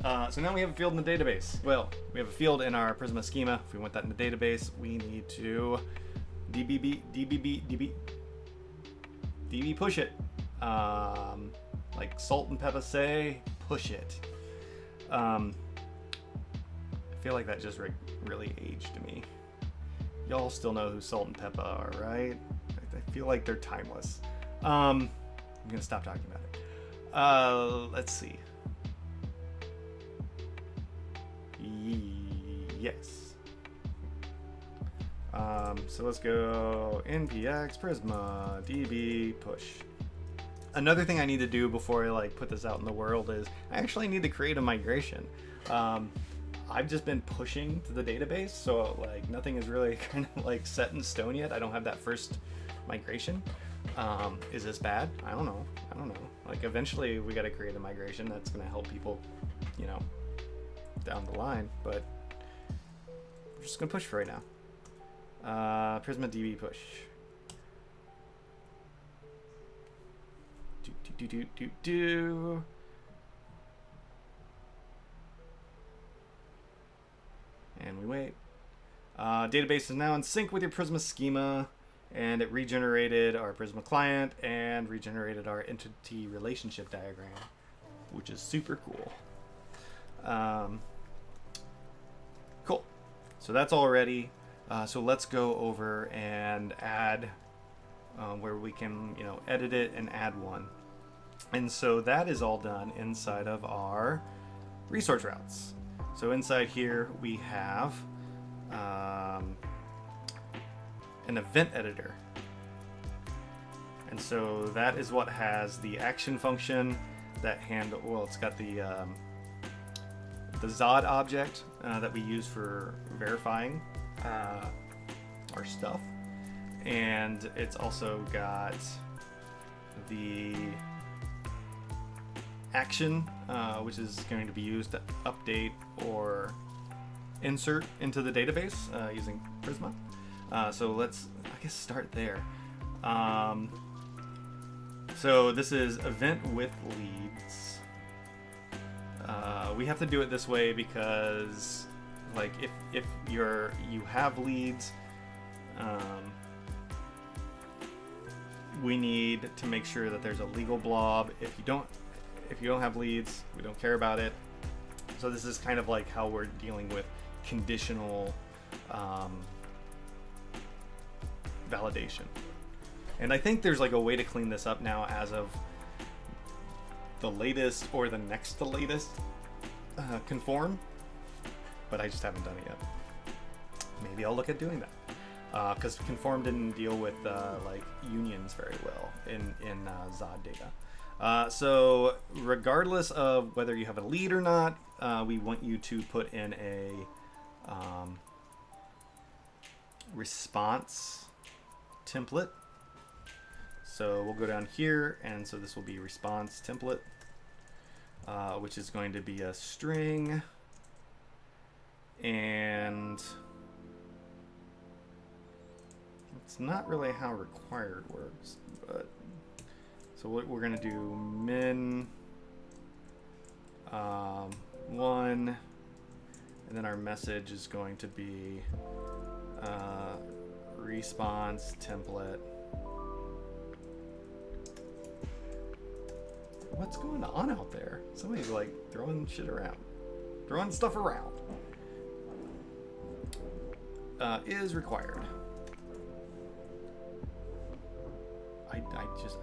So now we have a field in the database. Well, we have a field in our Prisma schema. If we want that in the database, we need to db push it. Like Salt and Peppa say, push it. I feel like that just really aged me. Y'all still know who Salt and Peppa are, right? I feel like they're timeless. I'm gonna stop talking about it. Let's see. Yes. So let's go npx prisma db push. Another thing I need to do before I like put this out in the world is I actually need to create a migration. I've just been pushing to the database, so like nothing is really kind of like set in stone yet. I don't have that first migration. Is this bad? I don't know. Like eventually we got to create a migration that's going to help people, you know, down the line, but we're just gonna push for right now. Prisma DB push. Do. And we wait. Database is now in sync with your Prisma schema, and it regenerated our Prisma client and regenerated our entity relationship diagram, which is super cool. Cool. So that's all ready. So let's go over and add where we can, you know, edit it and add one. And so that is all done inside of our resource routes. So inside here we have an event editor. And so that is what has the action function that it's got the Zod object that we use for verifying our stuff, and it's also got the action which is going to be used to update or insert into the database using Prisma. So let's, I guess, start there. So this is event with leads. We have to do it this way because, like, if you have leads, we need to make sure that there's a legal blob. If you don't have leads, we don't care about it. So this is kind of like how we're dealing with conditional validation. And I think there's like a way to clean this up now as of the latest or the next to latest conform, but I just haven't done it yet. Maybe I'll look at doing that because conform didn't deal with like unions very well in Zod data. So regardless of whether you have a lead or not, we want you to put in a response template. So we'll go down here, and so this will be response template, which is going to be a string, and it's not really how required works, but so what we're going to do min 1, and then our message is going to be response template. What's going on out there? Somebody's like throwing shit around, throwing stuff around. Is required. I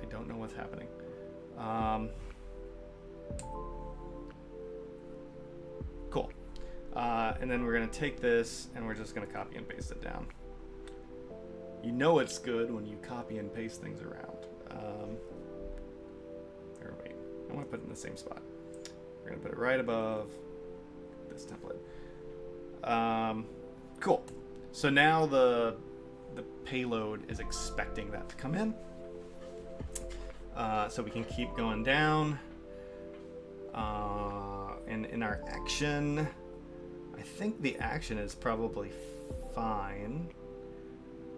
don't know what's happening. Cool. And then we're gonna take this and we're just gonna copy and paste it down. You know it's good when you copy and paste things around. Wait, I want to put it in the same spot. We're gonna put it right above this template. Cool. So now the payload is expecting that to come in. So we can keep going down. And in our action, I think the action is probably fine.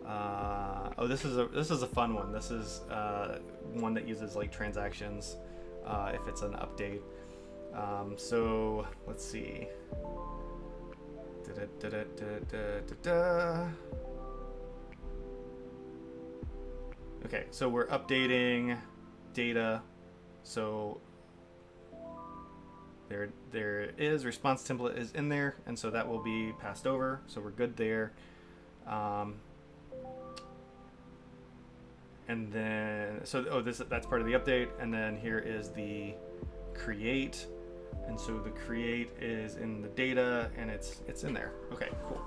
Oh, this is a fun one. This is one that uses like transactions if it's an update. So let's see. Okay, so we're updating data. So there is response template is in there, and so that will be passed over. So we're good there. And then that's part of the update. And then here is the create. And so the create is in the data and it's in there. Okay, cool.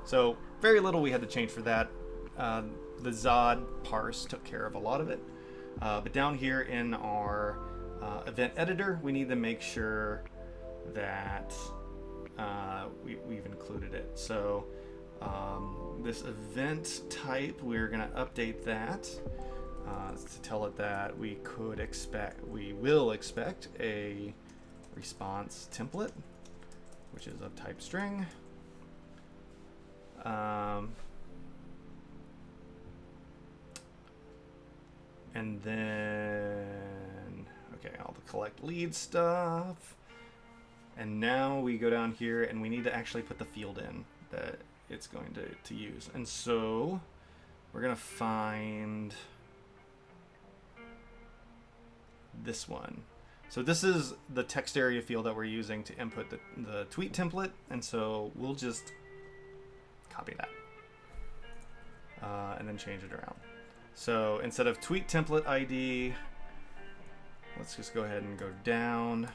So very little we had to change for that. The Zod parse took care of a lot of it. But down here in our event editor, we need to make sure that we've included it. So this event type, we're gonna update that to tell it that we will expect a response template, which is of type string. And then, okay, all the collect lead stuff. And now we go down here and we need to actually put the field in that it's going to use. And so we're going to find this one. So this is the text area field that we're using to input the tweet template. And so we'll just copy that and then change it around. So instead of tweet template ID, let's just go ahead and go down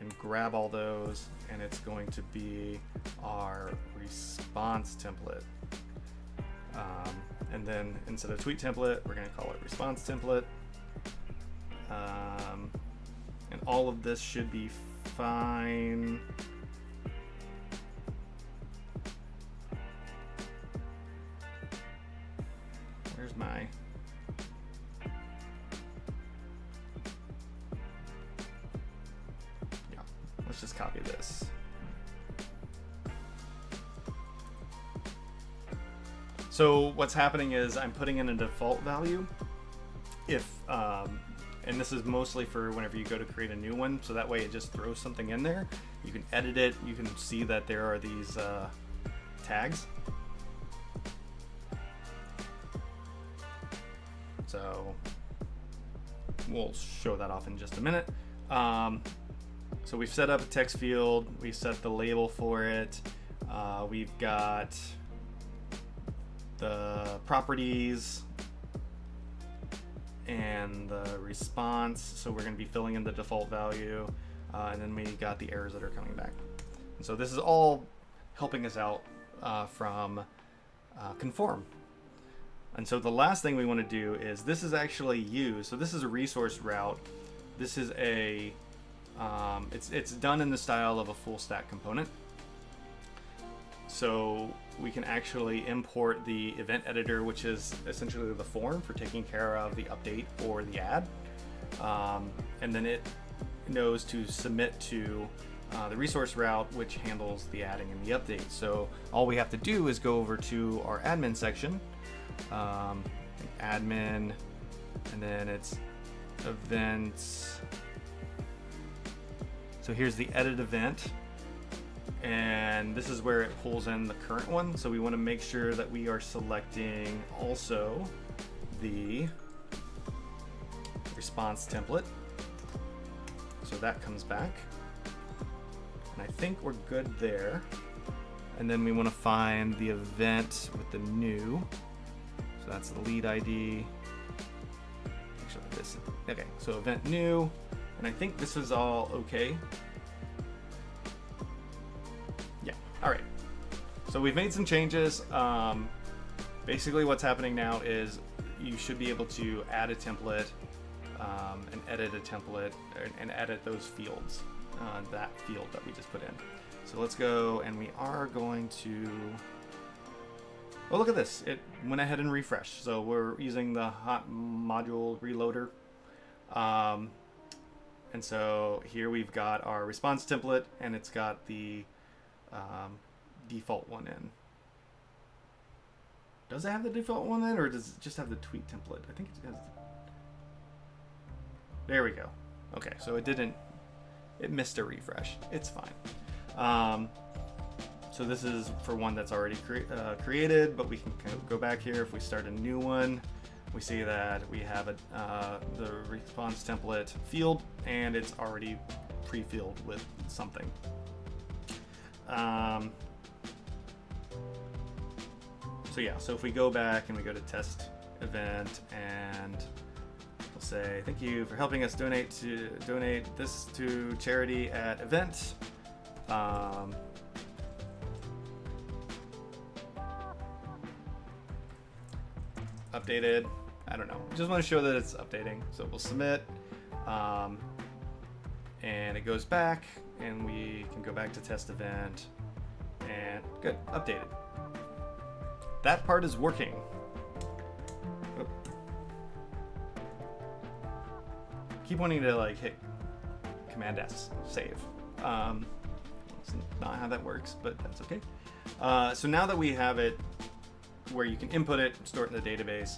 and grab all those, and it's going to be our response template. And then instead of tweet template, we're going to call it response template. And all of this should be fine. Where's my... Yeah, let's just copy this. So what's happening is I'm putting in a default value. If and this is mostly for whenever you go to create a new one, so that way it just throws something in there. You can edit it. You can see that there are these tags. So we'll show that off in just a minute. So we've set up a text field, we set the label for it, we've got the properties and the response, so we're going to be filling in the default value, and then we got the errors that are coming back. And so this is all helping us out from conform. And so the last thing we want to do is, this is actually used, so this is a resource route. This is a it's done in the style of a full stack component. So we can actually import the event editor, which is essentially the form for taking care of the update or the add. And then it knows to submit to the resource route, which handles the adding and the update. So all we have to do is go over to our admin section, admin, and then it's events. So here's the edit event, and this is where it pulls in the current one. So we want to make sure that we are selecting also the response template. So that comes back, and I think we're good there. And then we want to find the event with the new. So that's the lead ID. Actually, this. Okay, so event new. And I think this is all okay. Yeah, all right. So we've made some changes. Basically what's happening now is you should be able to add a template and edit a template and edit those fields, that field that we just put in. So let's go, and we are going to, oh, look at this. It went ahead and refreshed. So we're using the hot module reloader. And so here we've got our response template, and it's got the default one in. Does it have the default one in, or does it just have the tweet template? I think it has. There we go. Okay, so it missed a refresh. It's fine. So this is for one that's already created, but we can go back here. If we start a new one, we see that we have the response template field, and it's already pre-filled with something. So yeah, so if we go back and we go to test event, and we'll say, thank you for helping us donate this to charity at event. Updated. I don't know. Just want to show that it's updating. So we'll submit, and it goes back, and we can go back to test event, and good, updated. That part is working. Oh. Keep wanting to like hit Command S, save. That's not how that works, but that's okay. So now that we have it where you can input it, store it in the database,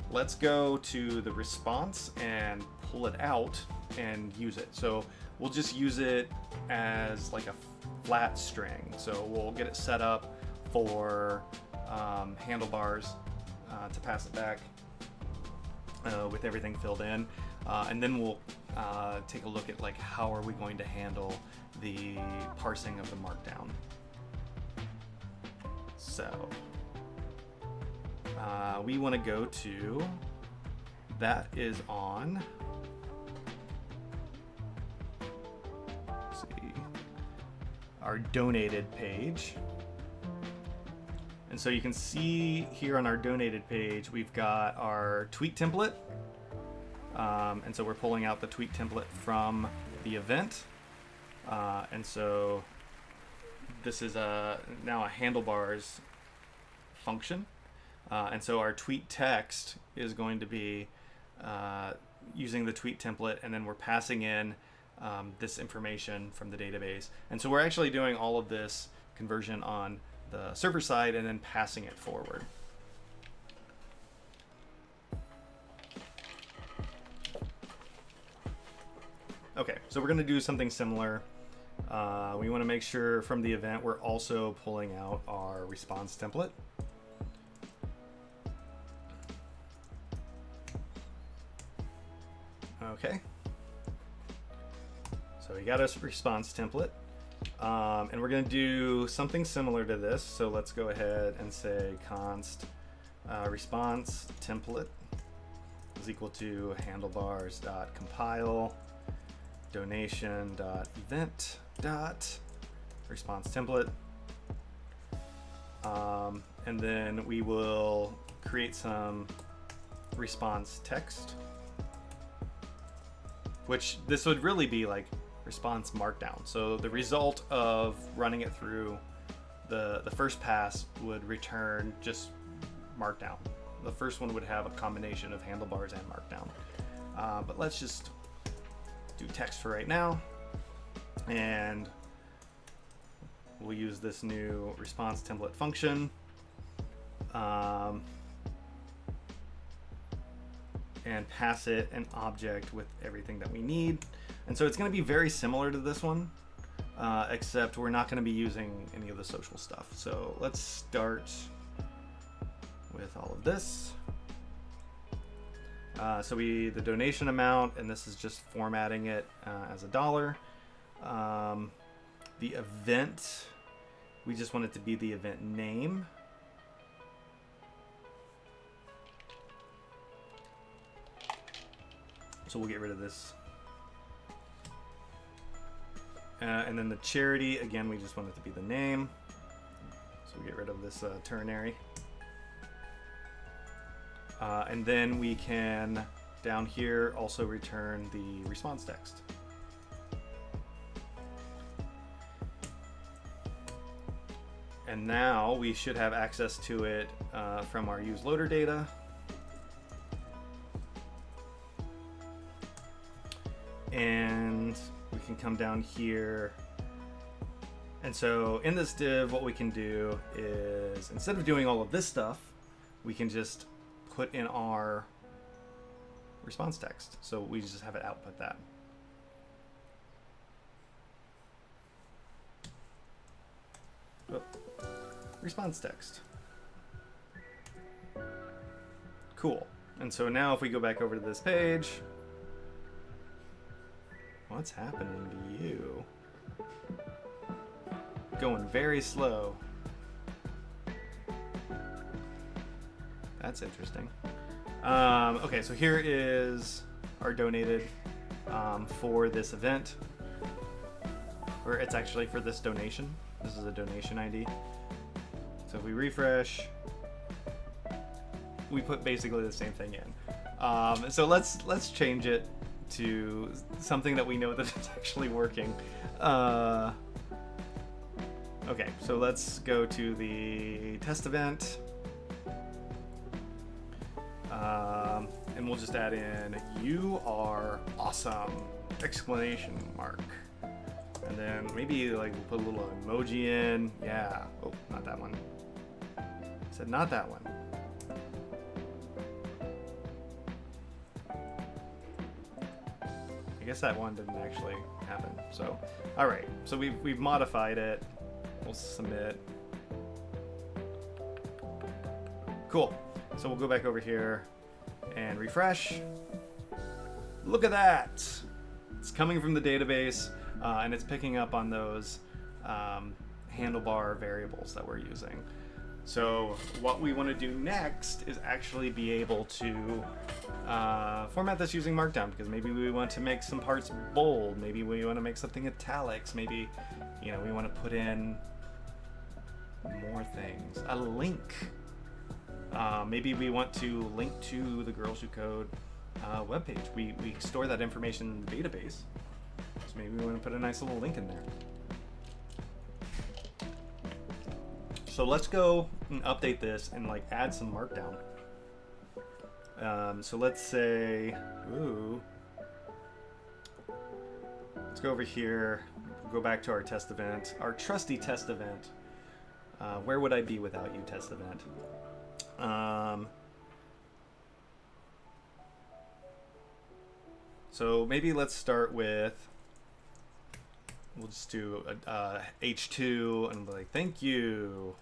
let's go to the response and pull it out and use it. So we'll just use it as like a flat string. So we'll get it set up for handlebars to pass it back with everything filled in. And then we'll take a look at like how are we going to handle the parsing of the markdown. So we want to go to, that is on, let's see, our donated page. And so you can see here on our donated page, we've got our tweet template. And so we're pulling out the tweet template from the event. And so this is now a handlebars function. And so our tweet text is going to be using the tweet template, and then we're passing in this information from the database. And so we're actually doing all of this conversion on the server side and then passing it forward. Okay, so we're going to do something similar. We want to make sure from the event we're also pulling out our response template. Okay. So we got a response template. And we're going to do something similar to this. So let's go ahead and say const response template is equal to handlebars.compile donation.event response template. And then we will create some response text, which this would really be like response markdown. So the result of running it through the first pass would return just markdown. The first one would have a combination of handlebars and markdown. But let's just do text for right now. And we'll use this new response template function. And pass it an object with everything that we need. And so it's going to be very similar to this one, except we're not going to be using any of the social stuff. So let's start with all of this. So the donation amount, and this is just formatting it as $1. The event, we just want it to be the event name. So we'll get rid of this. And then the charity, again, we just want it to be the name. So we get rid of this ternary. And then we can, down here, also return the response text. And now we should have access to it from our use loader data. And we can come down here. And so in this div, what we can do is, instead of doing all of this stuff, we can just put in our response text. So we just have it output that. Oh, response text. Cool. And so now if we go back over to this page, what's happening to you? Going very slow. That's interesting. Okay, so here is our donated for this event. Or it's actually for this donation. This is a donation ID. So if we refresh, we put basically the same thing in. So let's change it to something that we know that it's actually working. Okay, so let's go to the test event. And we'll just add in, "You are awesome!" exclamation mark. And then maybe like we'll put a little emoji in. Yeah. Oh, not that one. I said not that one. I guess that one didn't actually happen. So, all right. So we've modified it. We'll submit. Cool. So we'll go back over here and refresh. Look at that. It's coming from the database, and it's picking up on those handlebar variables that we're using. So what we want to do next is actually be able to format this using Markdown, because maybe we want to make some parts bold. Maybe we want to make something italics. Maybe, we want to put in more things. A link. Maybe we want to link to the Girls Who Code webpage. We store that information in the database. So maybe we want to put a nice little link in there. So let's go and update this and add some Markdown. So let's say, let's go over here, go back to our test event, our trusty test event. Where would I be without you, test event? So maybe let's start with, we'll just do a H2 and be like, thank you.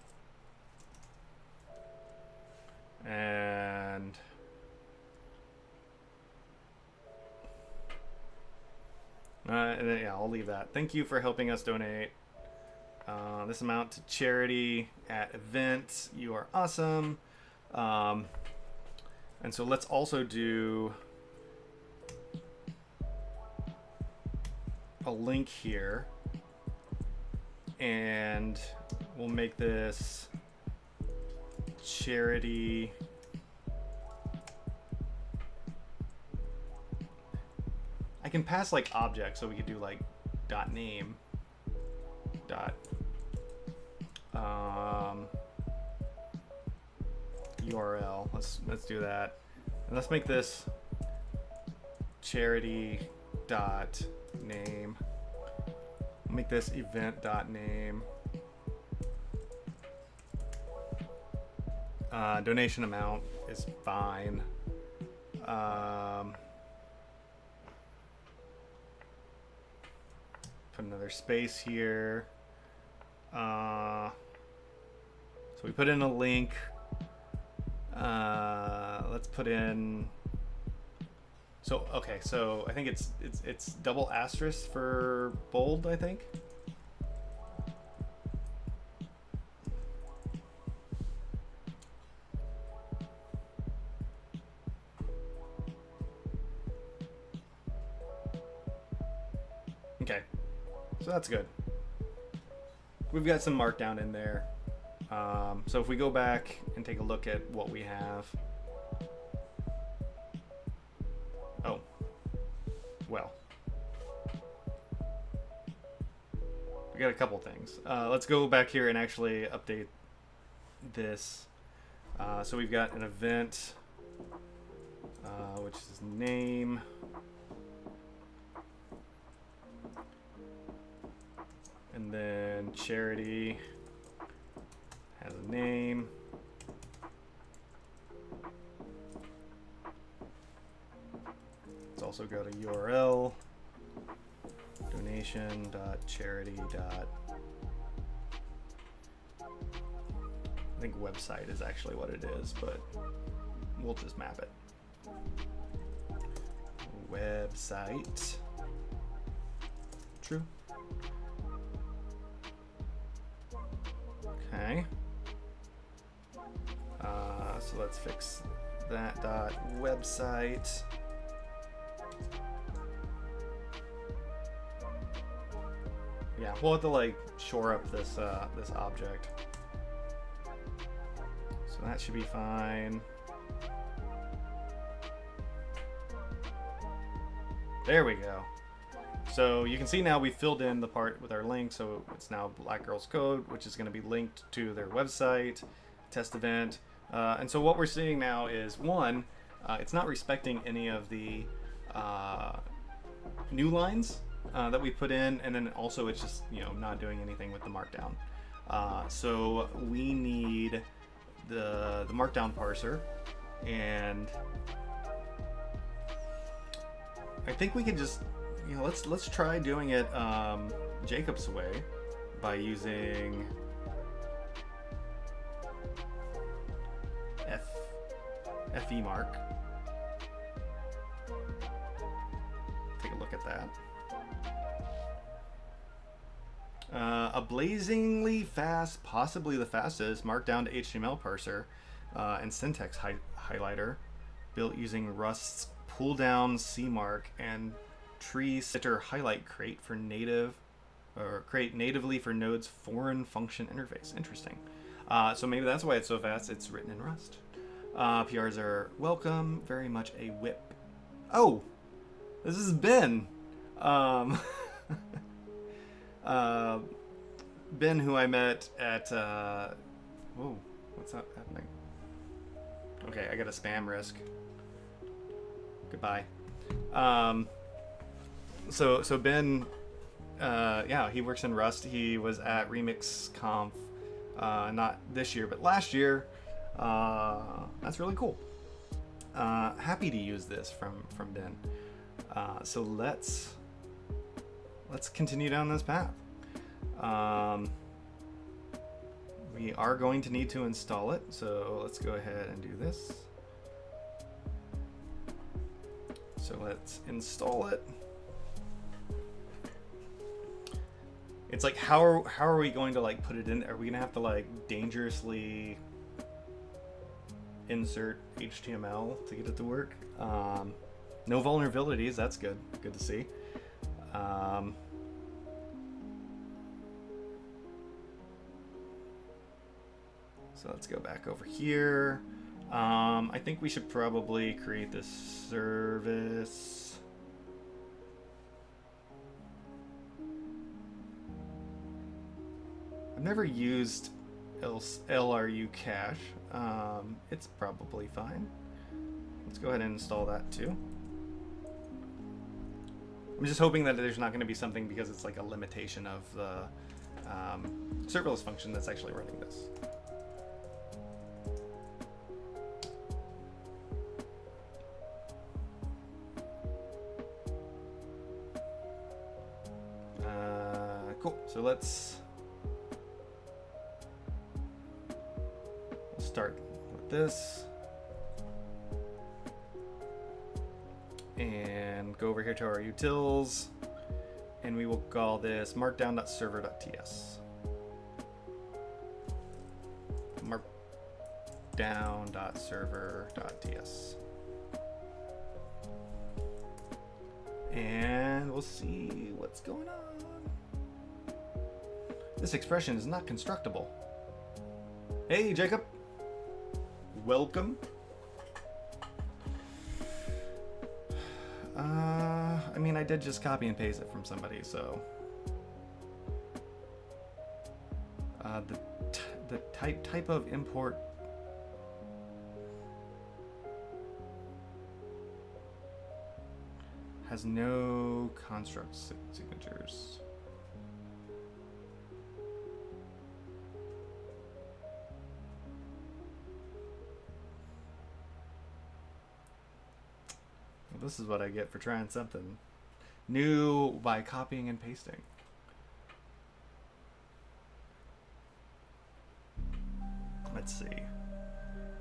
And And then, yeah, I'll leave that. Thank you for helping us donate this amount to charity at event. You are awesome. And so let's also do a link here, and we'll make this charity. I can pass like objects, so we could do like dot name dot URL. Let's do that, and let's make this charity dot name. Make this event dot name. Donation amount is fine. Put another space here. So we put in a link. Let's put in. So okay, so I think it's double asterisk for bold, I think. Okay, so that's good. We've got some markdown in there. So if we go back and take a look at what we have. Oh, well. We got a couple things. Let's go back here and actually update this. So we've got an event, which is name. And then charity has a name. Let's also go to URL, donation.charity. I think website is actually what it is, but we'll just map it. Website. True. Okay. So let's fix that dot website. Yeah, we'll have to like shore up this this object. So that should be fine. There we go. So you can see now we filled in the part with our link, so it's now Black Girls Code, which is going to be linked to their website, test event. And so what we're seeing now is, one, it's not respecting any of the new lines that we put in, and then also it's just, you know, not doing anything with the markdown. So we need the markdown parser, and I think we can just, you know, let's try doing it Jacob's way by using FE mark. Take a look at that. A blazingly fast, possibly the fastest, markdown to HTML parser and syntax highlighter, built using Rust's pull down CMark and tree sitter highlight crate for create natively for Node's foreign function interface. Interesting. So maybe that's why it's so fast. It's written in Rust. PRs are welcome. Very much a whip. Oh, this is Ben. Ben, who I met at. Whoa, what's that happening? Okay, I got a spam risk. Goodbye. So Ben, yeah, he works in Rust. He was at RemixConf, not this year, but last year. That's really cool. Happy to use this from Ben. So let's continue down this path. We are going to need to install it, so let's go ahead and do this. So let's install it. It's like, how are we going to like put it in? Are we gonna have to like dangerously insert HTML to get it to work? No vulnerabilities. That's good. Good to see. So let's go back over here. I think we should probably create this service. I've never used LRU cache. It's probably fine. Let's go ahead and install that too. I'm just hoping that there's not going to be something because it's like a limitation of the serverless function that's actually running this. Cool. So we'll start with this. And go over here to our utils, and we will call this markdown.server.ts. Markdown.server.ts. And we'll see what's going on. This expression is not constructible. Hey, Jacob. Welcome. I mean, I did just copy and paste it from somebody, so the type of import has no construct signatures. Well, this is what I get for trying something new by copying and pasting. Let's see.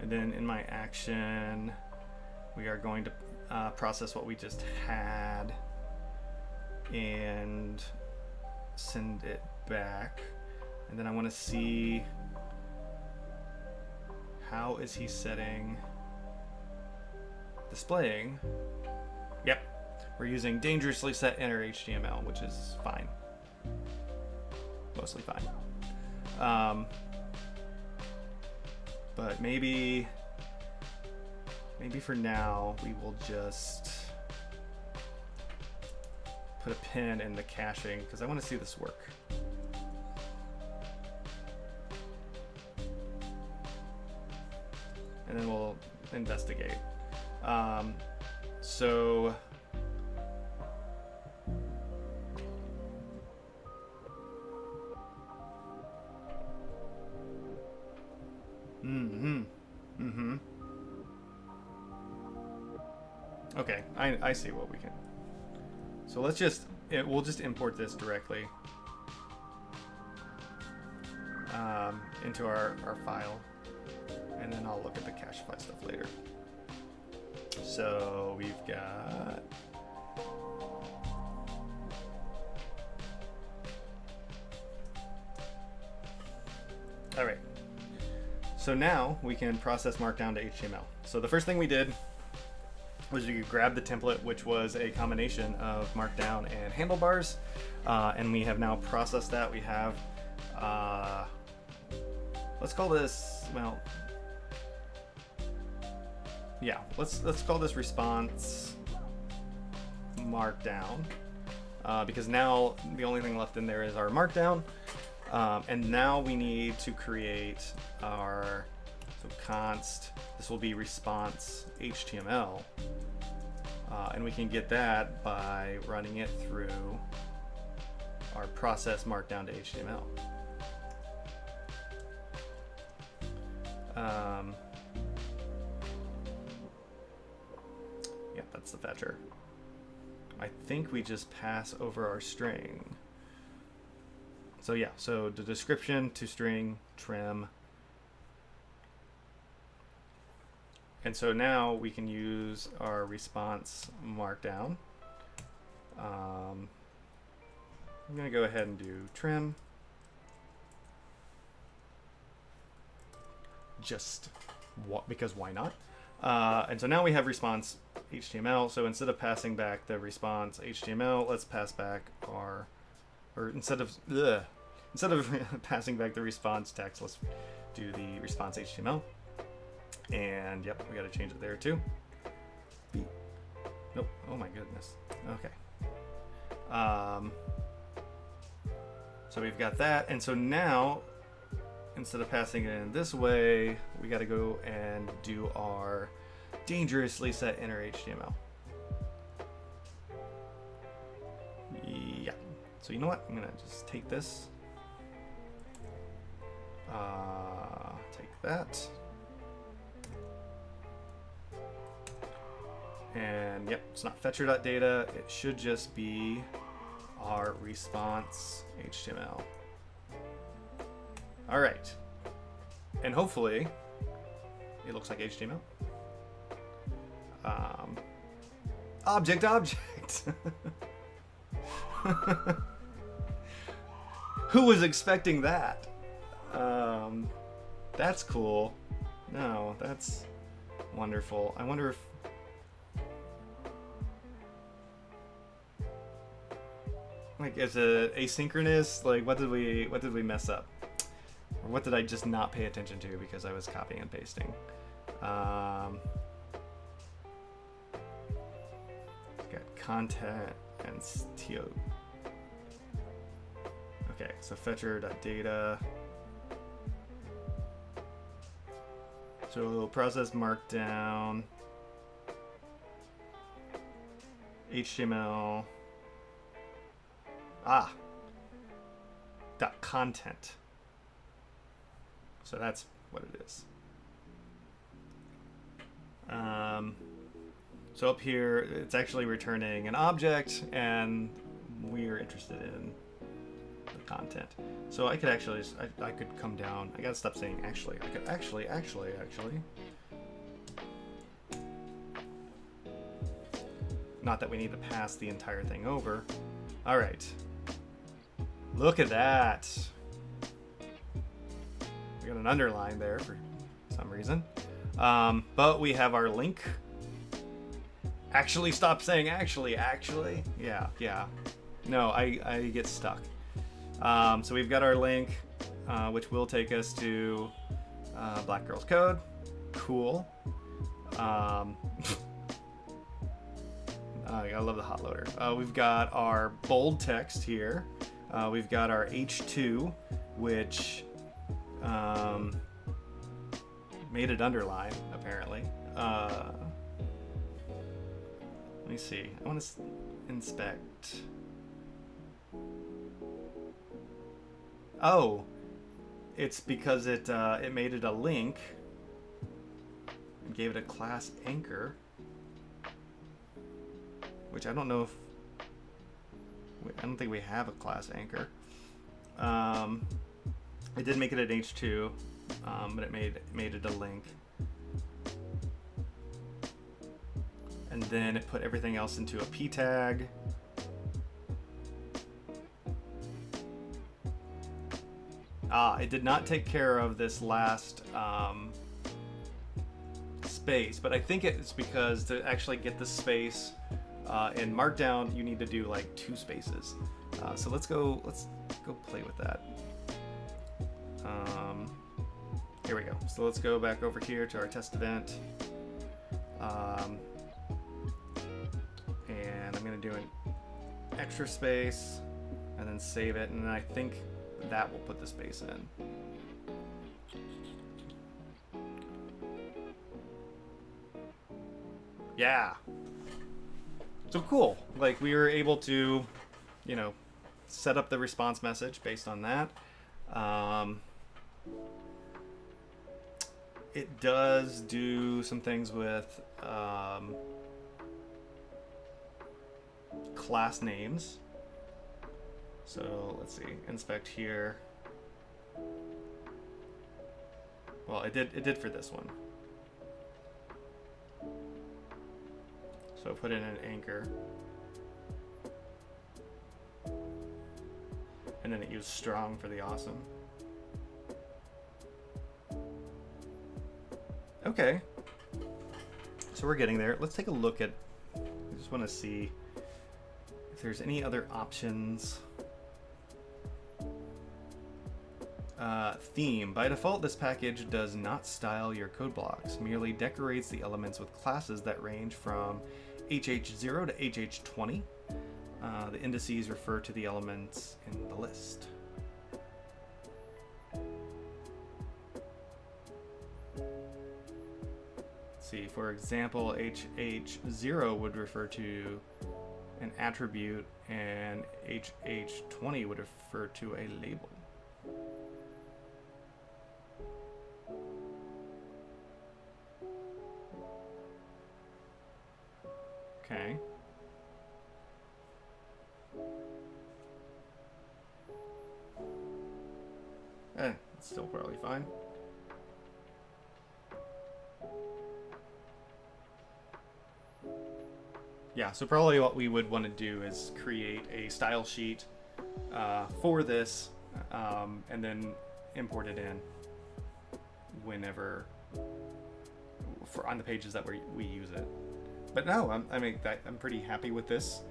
And then in my action, we are going to process what we just had and send it back. And then I want to see how is he displaying. Yep. We're using dangerously set inner HTML, which is fine. Mostly fine. But maybe for now, we will just put a pin in the caching, because I want to see this work. And then we'll investigate. So okay, I see what we can. So we'll just import this directly into our file, and then I'll look at the Cachify stuff later. So we've got all right. So now we can process Markdown to HTML. So the first thing we did was you grab the template, which was a combination of Markdown and handlebars, and we have now processed that. We have, let's call this, well, yeah, let's call this response Markdown, because now the only thing left in there is our Markdown. And now we need to create our, so const, this will be response HTML. And we can get that by running it through our process Markdown to HTML. Yeah, that's the fetcher. I think we just pass over our string. So yeah, so the description to string trim. And so now we can use our response Markdown. I'm gonna go ahead and do trim. Just because why not? And so now we have response HTML. So instead of passing back the response HTML, let's pass back our, or instead of passing back the response text, let's do the response HTML. And yep, we got to change it there too. Nope. Oh my goodness. Okay. So we've got that, and so now instead of passing it in this way, we got to go and do our dangerously set inner HTML. Yeah. So you know what? I'm gonna just take this. Take that. And yep, it's not fetcher.data. It should just be our response HTML. All right. And hopefully it looks like HTML. Object. Who was expecting that? That's cool. No, that's wonderful. I wonder if like is it asynchronous? Like what did we mess up? Or what did I just not pay attention to because I was copying and pasting? Got content and TO. Okay, so fetcher.data. So process markdown. HTML. Dot content. So that's what it is. So up here, it's actually returning an object, and we're interested in the content. So I could actually, I could come down. I gotta stop saying actually. I could actually. Not that we need to pass the entire thing over. All right. Look at that. We got an underline there for some reason. But we have our link. Actually, stop saying actually. Yeah. No, I get stuck. So we've got our link, which will take us to Black Girl's Code. Cool. I love the hot loader. We've got our bold text here. We've got our H2, which made it underline, apparently. Let me see. I want to inspect. Oh, it's because it made it a link and gave it a class anchor, which I don't know if I don't think we have a class anchor. It did make it an H2, but it made it a link. And then it put everything else into a P tag. It did not take care of this last space, but I think it's because to actually get the space in Markdown, you need to do like 2 spaces. So let's go play with that. Here we go. So let's go back over here to our test event. And I'm going to do an extra space and then save it. And then I think that will put the space in. Yeah. So cool. Like we were able to, set up the response message based on that. It does do some things with class names. So let's see, inspect here. Well, it did for this one. So put in an anchor. and then it used strong for the awesome. Okay, so we're getting there. Let's take a look at, I just want to see if there's any other options. Theme. By default, this package does not style your code blocks, merely decorates the elements with classes that range from HH0 to HH20. The indices refer to the elements in the list. Let's see, for example, HH0 would refer to an attribute, and HH20 would refer to a label. Okay. It's still probably fine. Yeah, so probably what we would want to do is create a style sheet for this, and then import it in whenever on the pages that we use it. But no, I'm pretty happy with this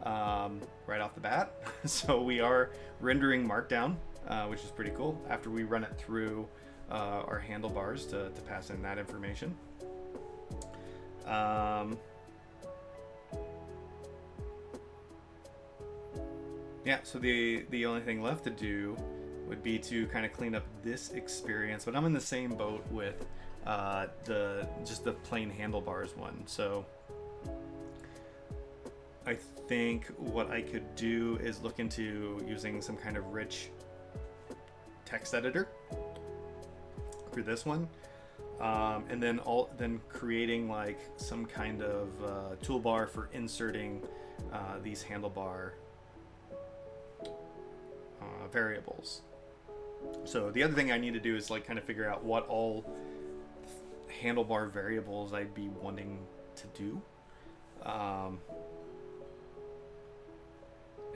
right off the bat. So we are rendering Markdown, which is pretty cool, after we run it through our handlebars to pass in that information. Yeah, so the only thing left to do would be to kind of clean up this experience, but I'm in the same boat with just the plain handlebars one. So I think what I could do is look into using some kind of rich text editor for this one, and then creating like some kind of toolbar for inserting these handlebar variables. So the other thing I need to do is like kind of figure out what all handlebar variables I'd be wanting to do.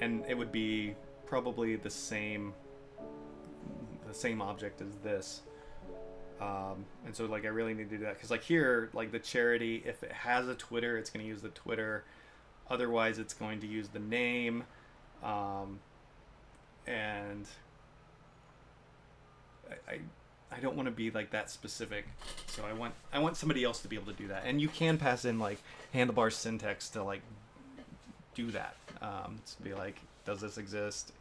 And it would be probably the same object as this. And so like I really need to do that, because like here, like the charity, if it has a Twitter, it's going to use the Twitter. Otherwise, it's going to use the name. And I don't want to be like that specific, so I want somebody else to be able to do that. And you can pass in like handlebar syntax to like do that. To be like, does this exist?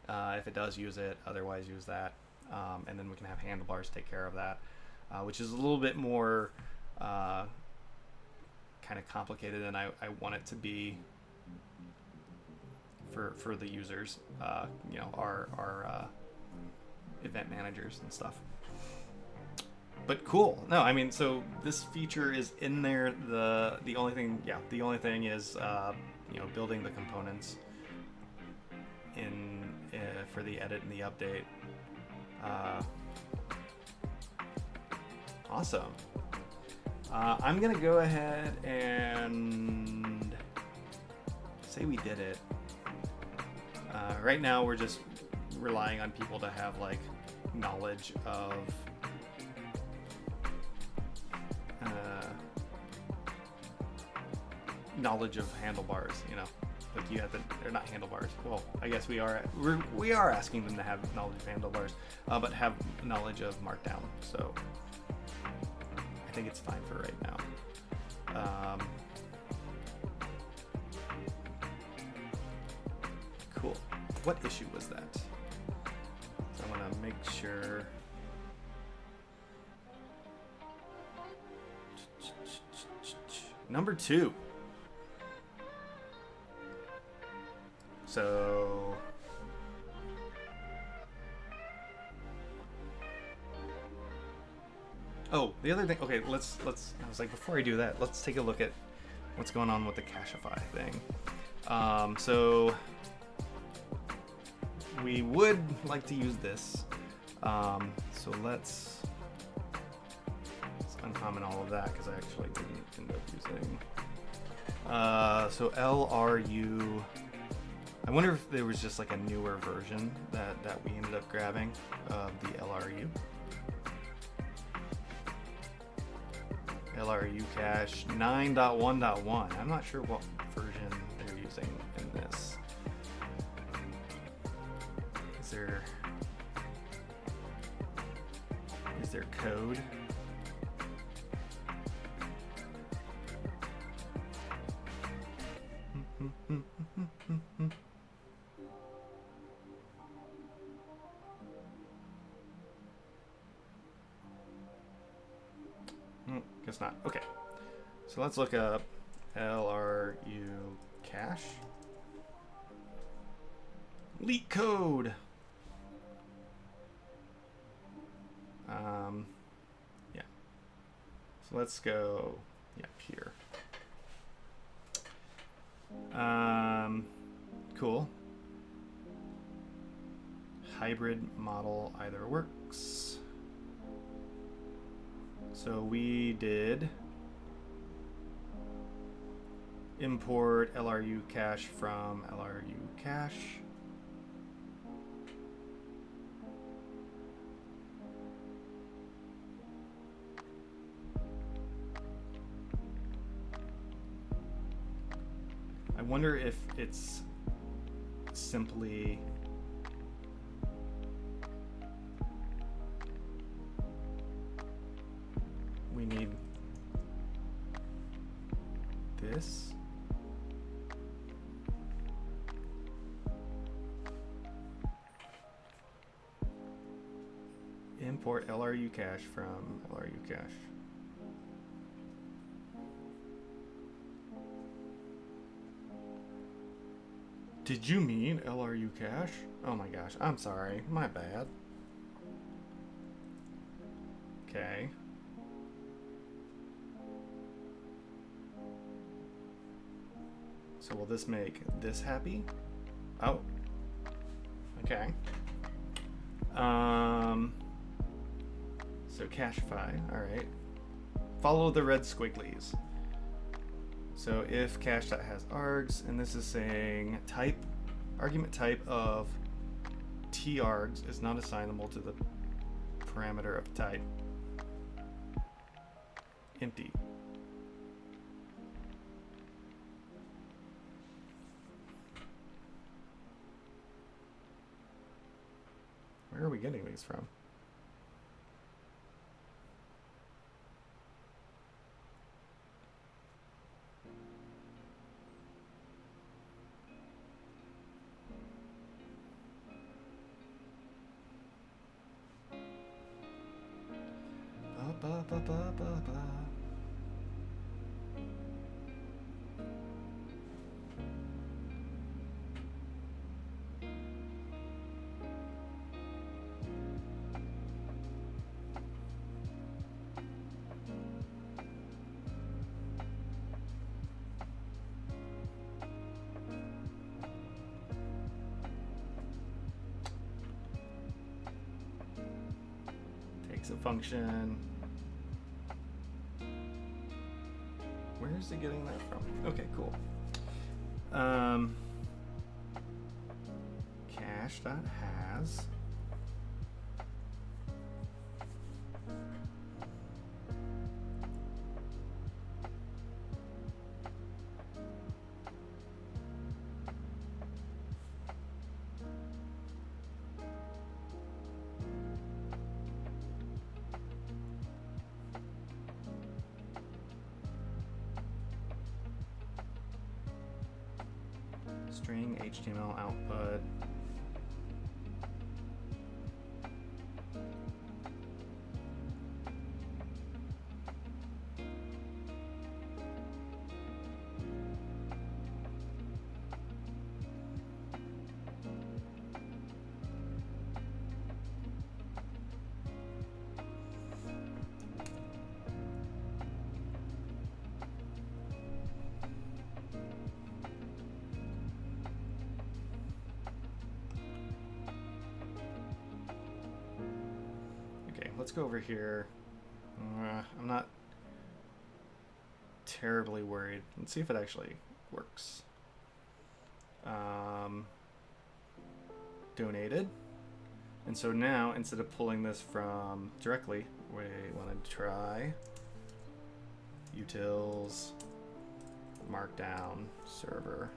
If it does, use it. Otherwise, use that. And then we can have handlebars take care of that, which is a little bit more kind of complicated than I want it to be for the users, you know, our event managers and stuff. But cool. No, I mean, so this feature is in there. The only thing is you know, building the components in for the edit and the update. Awesome. I'm gonna go ahead and say we did it. Right now we're just relying on people to have like knowledge of handlebars, you know. Like you have to, they're not handlebars. Well, I guess we are asking them to have knowledge of handlebars, but have knowledge of Markdown. So I think it's fine for right now. Cool. What issue was that? So I want to make sure. Number 2. So the other thing, okay, let's I was like, before I do that, let's take a look at what's going on with the Cachify thing. So we would like to use this. So let's uncommon all of that, because I actually didn't end up using so LRU I wonder if there was just like a newer version that we ended up grabbing of the LRU. LRU cache 9.1.1. I'm not sure what version they're using in this. Is there code? Guess not. Okay. So let's look up LRU cache. Leak code. Yeah. So let's go, here. Cool. Hybrid model either works. So we did import LRU cache from LRU cache. I wonder if it's simply we need this. Import LRU cache from LRU cache. Did you mean LRU cache? Oh my gosh, I'm sorry, my bad. Okay. So will this make this happy? Oh. Okay. So cacheify, all right. Follow the red squigglies. So if cache.has args, and this is saying type, argument type of targs is not assignable to the parameter of type. Empty. Where are we getting these from? Ba, ba, ba, ba, ba. Takes a function. Where's it getting that from? Okay, cool. Cache.has. String HTML output. Let's go over here. I'm not terribly worried. Let's see if it actually works. donated. And so now, instead of pulling this from directly, we want to try utils markdown server.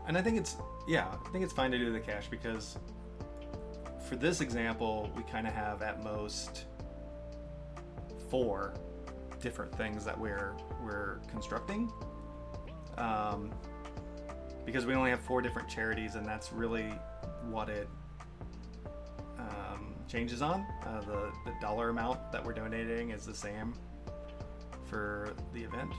And I think it's fine to do the cache, because for this example, we kind of have at most 4 different things that we're constructing, because we only have 4 different charities, and that's really what it changes on. The dollar amount that we're donating is the same for the event.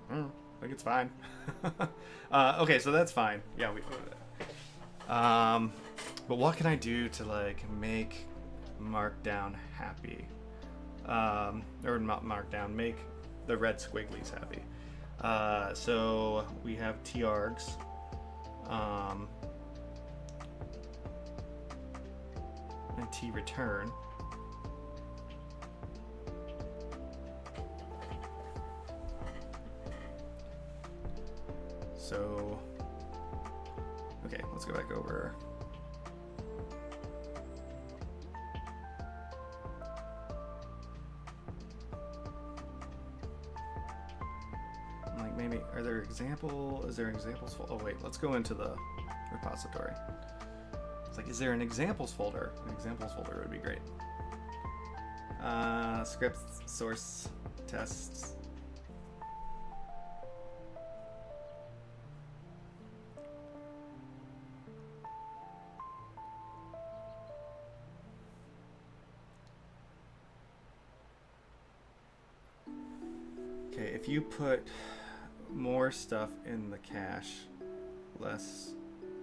I think it's fine. Okay, so that's fine. Yeah, but what can I do to like make Markdown happy? Or not Markdown, make the red squigglies happy. So we have targs. And treturn. So, okay, let's go back over. Like maybe, is there examples? Oh wait, let's go into the repository. It's like, is there an examples folder? An examples folder would be great. Scripts, source, tests. Okay, if you put more stuff in the cache, less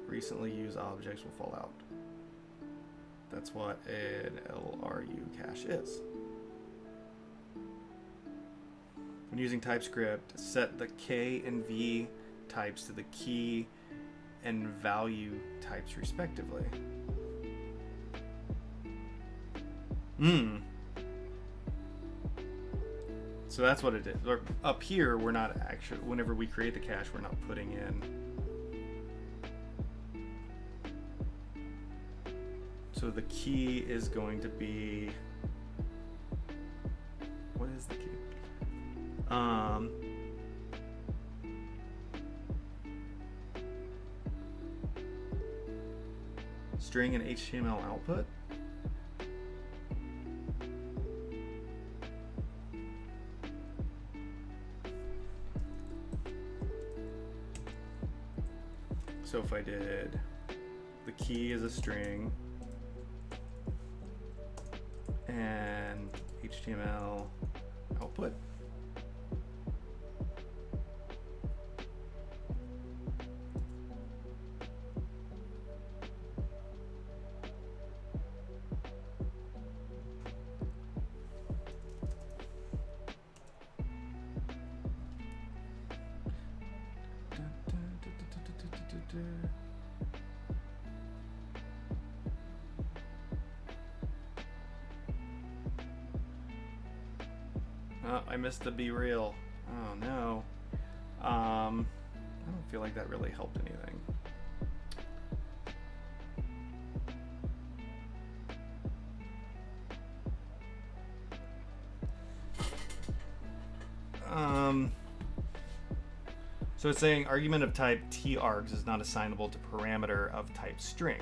recently used objects will fall out. That's what an LRU cache is. When using TypeScript, set the K and V types to the key and value types respectively. So that's what it is. Or up here, we're not actually, whenever we create the cache, we're not putting in. So the key is going to be, what is the key? String and HTML output. So if I did, the key is a string and HTML output. Oh, I missed the be real. Oh no. I don't feel like that really helped anything. So it's saying argument of type targs is not assignable to parameter of type string.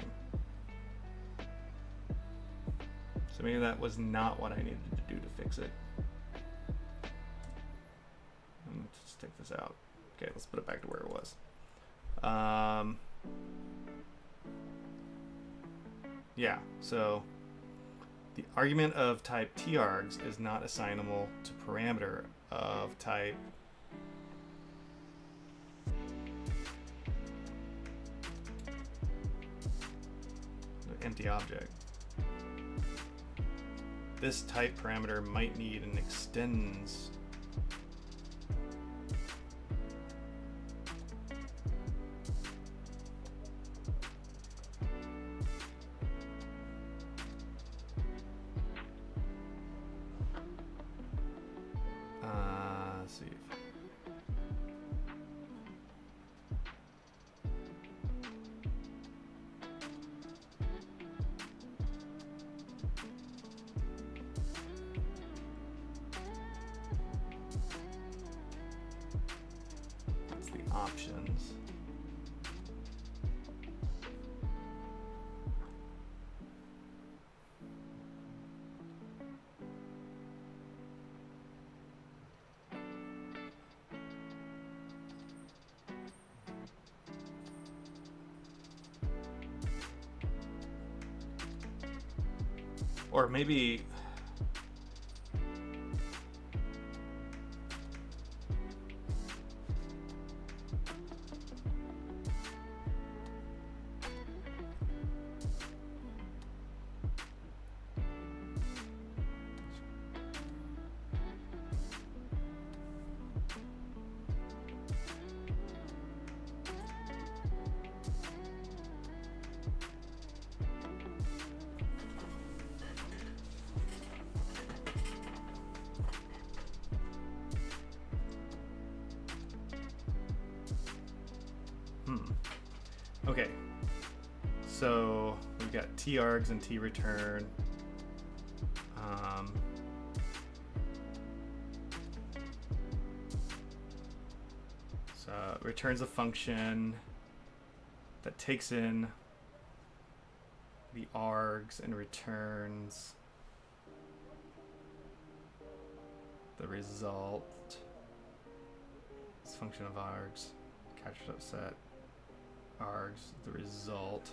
So maybe that was not what I needed to do to fix it. Let's take this out. Okay, let's put it back to where it was. Yeah, so the argument of type targs is not assignable to parameter of type empty object. this type parameter might need an extends. Let's see. That's the options. Or maybe okay, so we've got targs and treturn. So it returns a function that takes in the args and returns the result. This function of args, catch subset. Args, the result.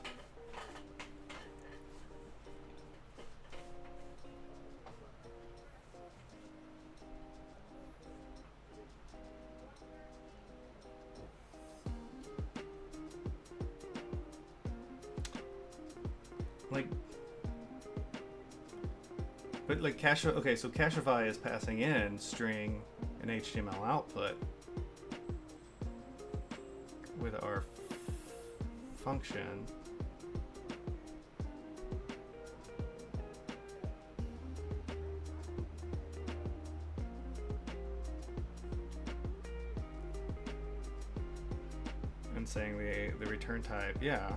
But like cache, okay, so Cachify is passing in string and HTML output with our function. And saying the return type, yeah.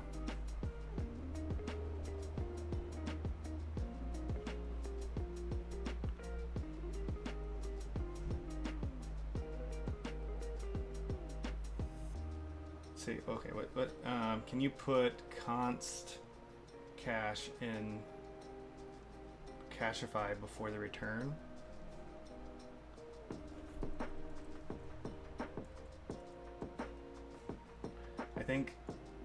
See, okay, what can you put const cache in Cachify before the return? I think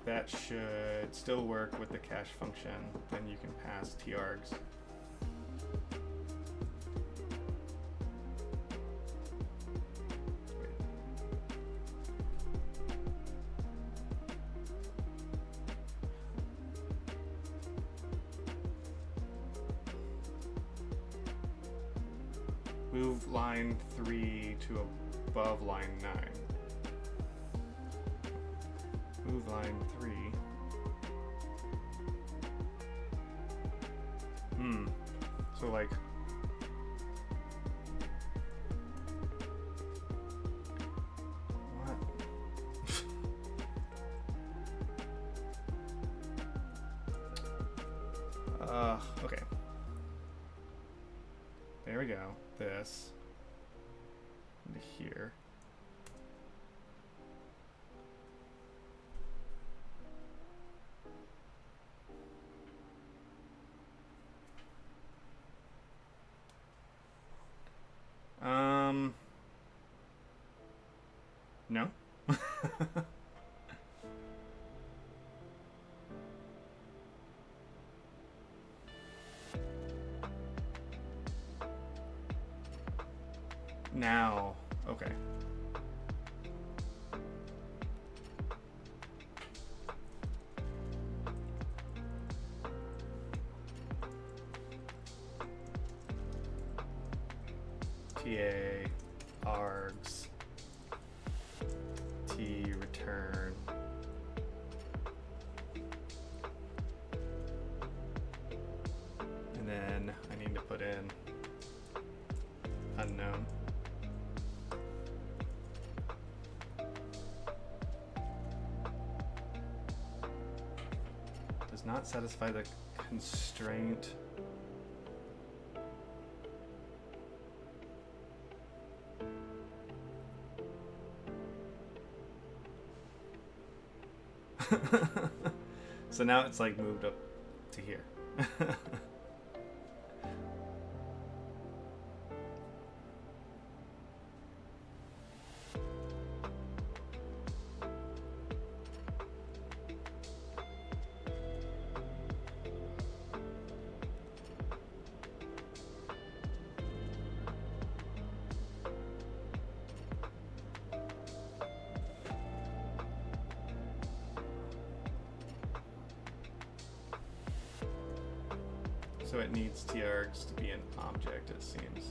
that should still work with the cache function. Then you can pass targs. Move line 3 to above line 9. Move line 3. So like what? Okay. There we go. This into here. No. Now, okay. ta args t return. And then I need to put in unknown. Does not satisfy the constraint. So now it's like moved up to here. So it needs targs to be an object, it seems.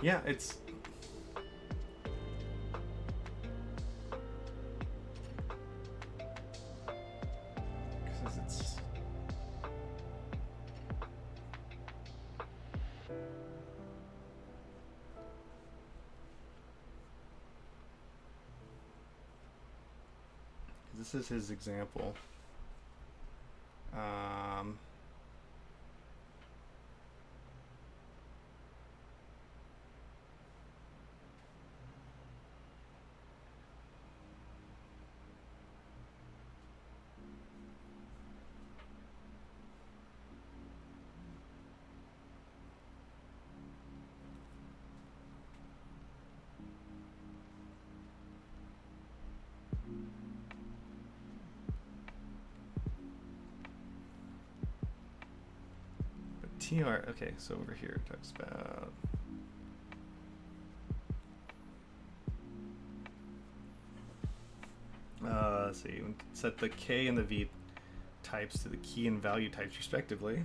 Yeah, it's... because it's... this is his example. TR, okay, so over here it talks about let's see, set the K and the V types to the key and value types respectively.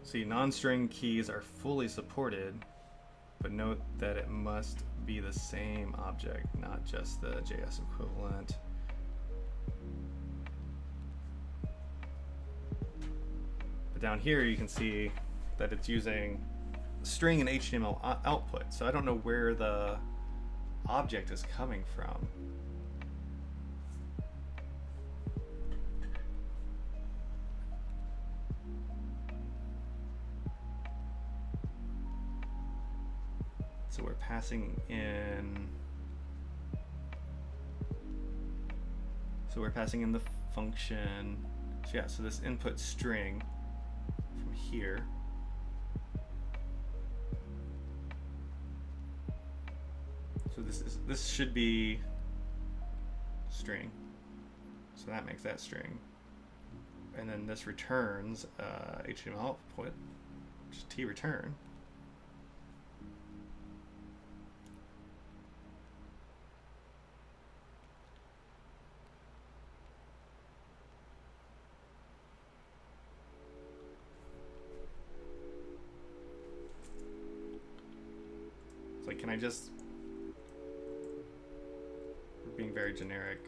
See, non-string keys are fully supported, but note that it must be the same object, not just the JS equivalent. But down here you can see that it's using string and HTML output, so I don't know where the object is coming from. So we're passing in. So we're passing in the function. So yeah, so this input string from here. So this should be string. So that makes that string. And then this returns HTML output, which is t return. Like, can I just, we're being very generic.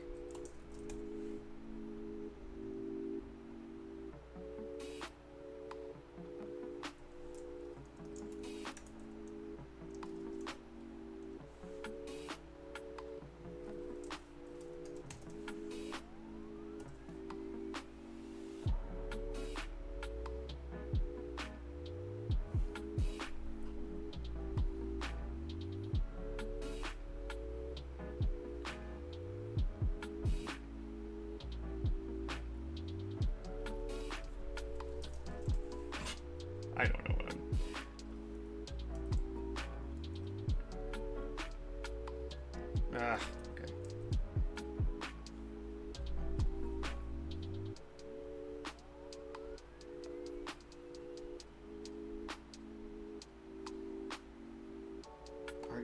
I don't know what I'm... okay.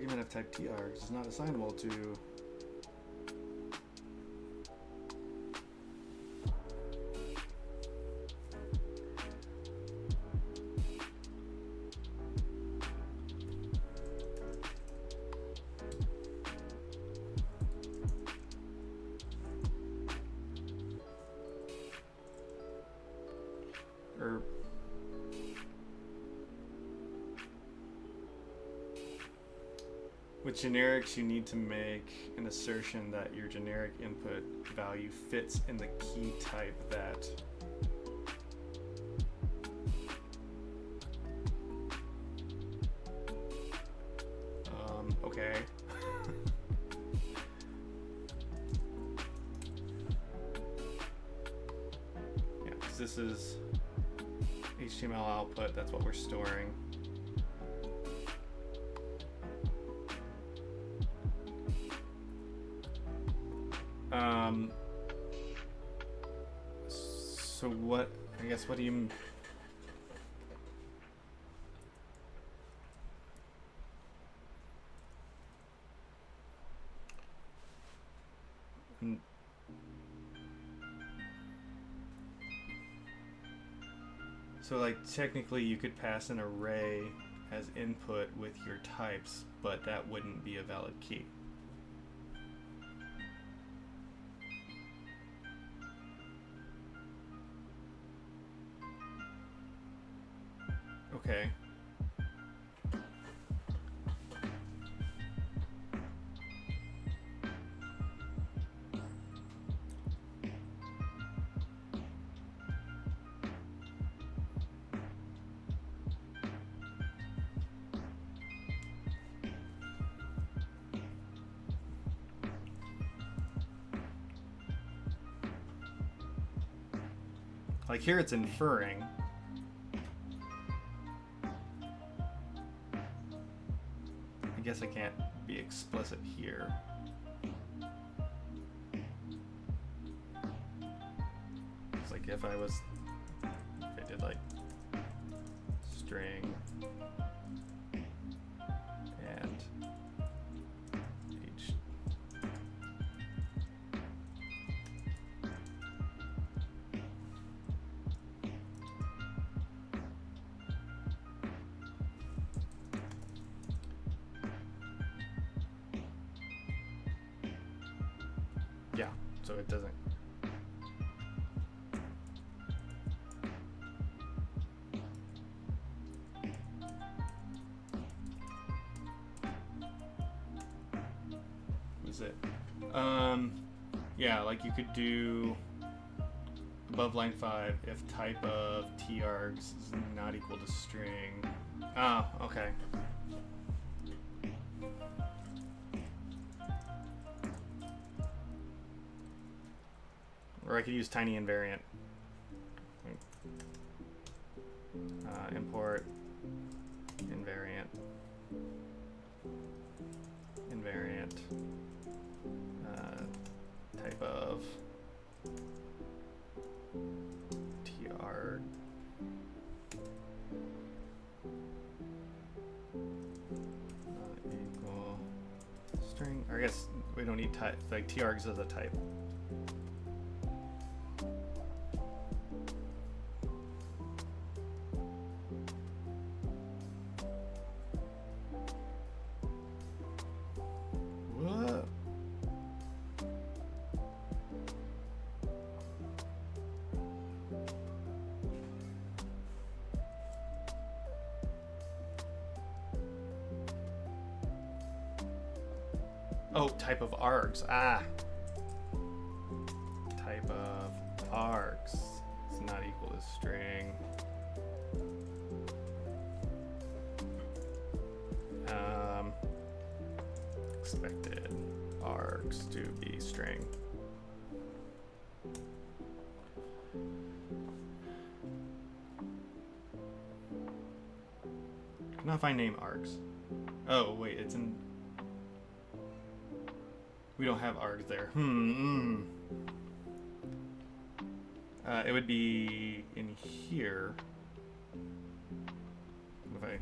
argument of type TArgs is not assignable to or with generics, you need to make an assertion that your generic input value fits in the key type that okay. Yeah, because this is HTML output, that's what we're storing. So what, I guess, what do you... So like technically you could pass an array as input with your types, but that wouldn't be a valid key. Okay. Like here it's inferring. I guess I can't be explicit here. It's like if I did like string and each. Yeah, so it doesn't. Is it? Yeah, like you could do above line 5 if type of TArgs is not equal to string. Oh, okay. Or I could use tiny invariant. Import invariant. Invariant. Type of TR. Equal string. Or I guess we don't need type. Like TArgs as a type. Oh, type of args. Ah. Type of args is not equal to string. Expected args to be string. Cannot find name args. Oh, wait, it's in. We don't have args there. It would be in here. If I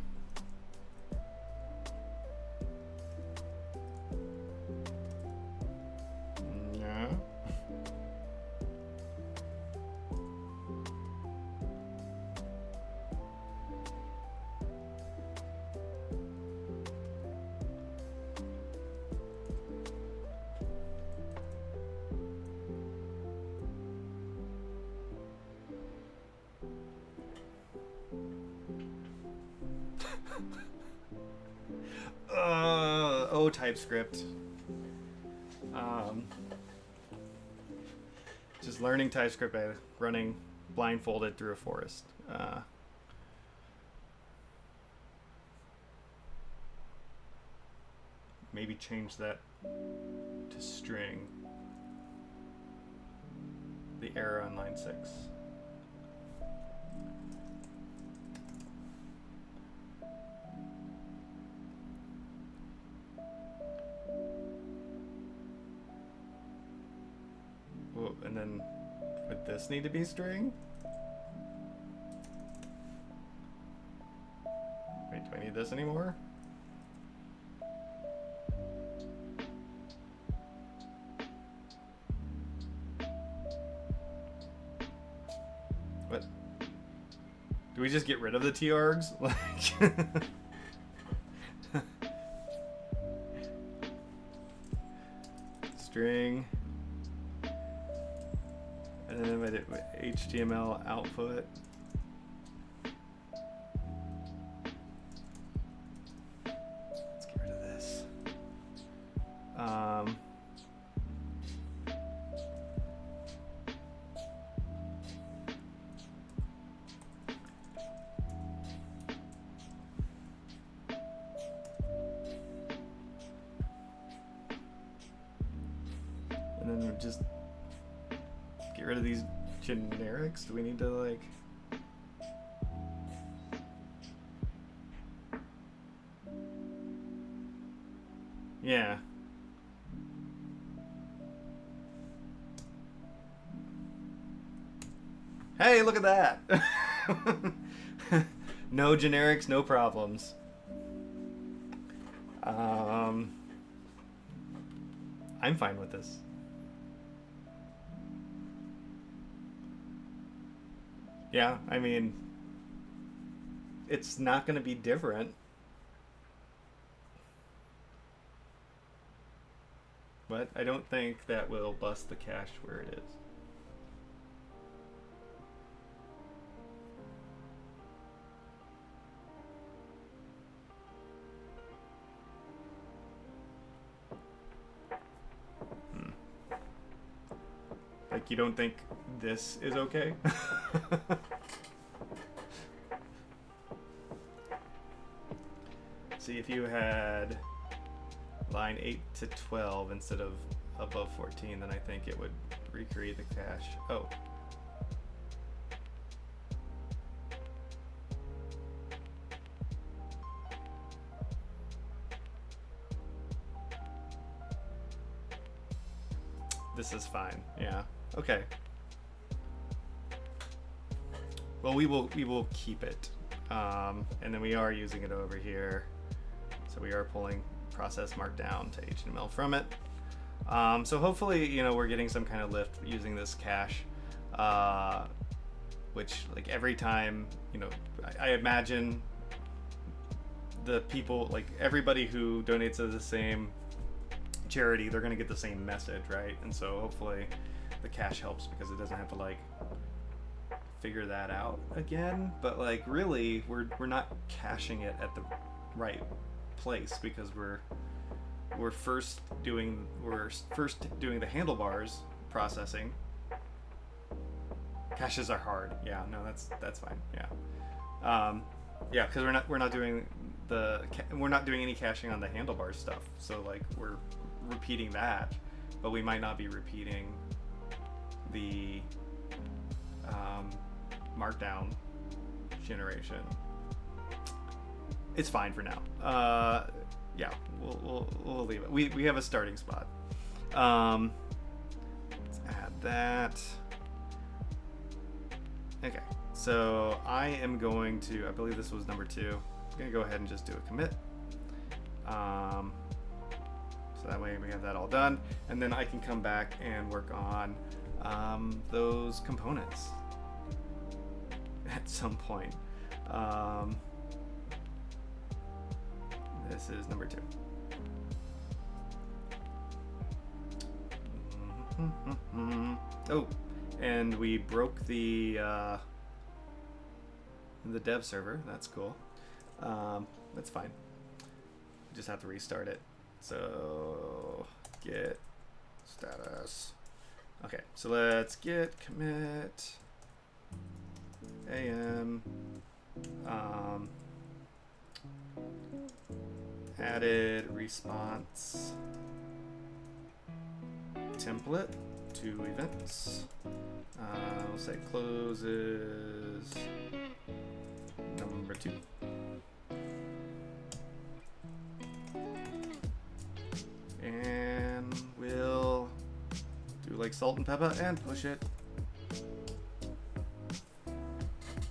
Oh, TypeScript. Just learning TypeScript by running blindfolded through a forest. Maybe change that to string. The error on line 6. Oh, and then would this need to be string? Wait, do I need this anymore? What? Do we just get rid of the TARGs? Like string. And then with HTML output. Let's get rid of this. And then we'll just get rid of these generics. Do we need to like... Yeah. Hey, look at that. No generics, no problems. I'm fine with this. Yeah, I mean, it's not going to be different. But I don't think that will bust the cache where it is. Like, you don't think this is okay? See, if you had line 8 to 12 instead of above 14, then I think it would recreate the cache. Oh. This is fine. Yeah. Okay. Well, we will keep it, and then we are using it over here, so we are pulling process markdown to HTML from it. So hopefully, you know, we're getting some kind of lift using this cache, which, like, every time, you know, I imagine the people, like everybody who donates to the same charity, they're gonna get the same message, right? And so hopefully the cache helps because it doesn't have to like figure that out again. But like really we're not caching it at the right place because we're first doing the handlebars processing. Caches are hard. Yeah, no, that's fine. Yeah. Yeah, because we're not doing any caching on the handlebars stuff. So like we're repeating that, but we might not be repeating the markdown generation. It's fine for now. Yeah, we'll leave it. We have a starting spot. Let's add that. Okay, so I am going to, I believe this was number 2. I'm gonna go ahead and just do a commit. So that way we have that all done, and then I can come back and work on those components at some point. This is number 2. Oh, and we broke the dev server. That's cool. That's fine. Just have to restart it. So git status. Okay, so let's git commit am added response template to events. We'll say closes number 2. And we'll do like salt and pepper and push it.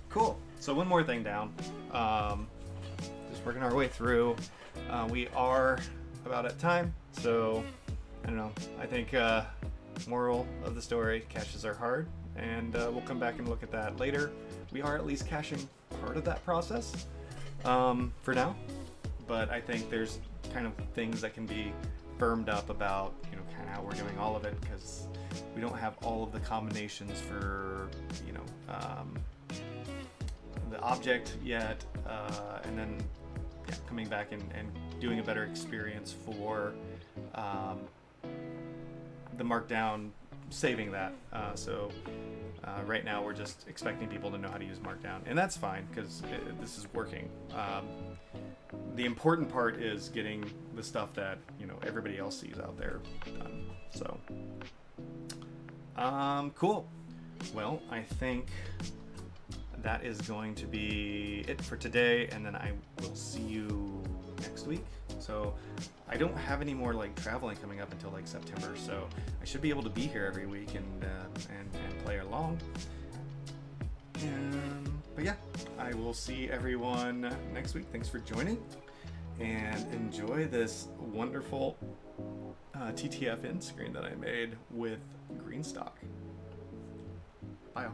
Cool. So one more thing down. Just working our way through. We are about at time, so I don't know. I think moral of the story, caches are hard, and we'll come back and look at that later. We are at least caching part of that process for now, but I think there's kind of things that can be firmed up about, you know, kind of how we're doing all of it, because we don't have all of the combinations for, you know, the object yet, and then coming back and doing a better experience for the markdown, saving that. So right now we're just expecting people to know how to use markdown, and that's fine because this is working. The important part is getting the stuff that, you know, everybody else sees out there done. So cool. Well, I think that is going to be it for today, and then I will see you next week. So I don't have any more like traveling coming up until like September, so I should be able to be here every week and play along. But yeah, I will see everyone next week. Thanks for joining, and enjoy this wonderful TTF end screen that I made with Greenstock. Bye all.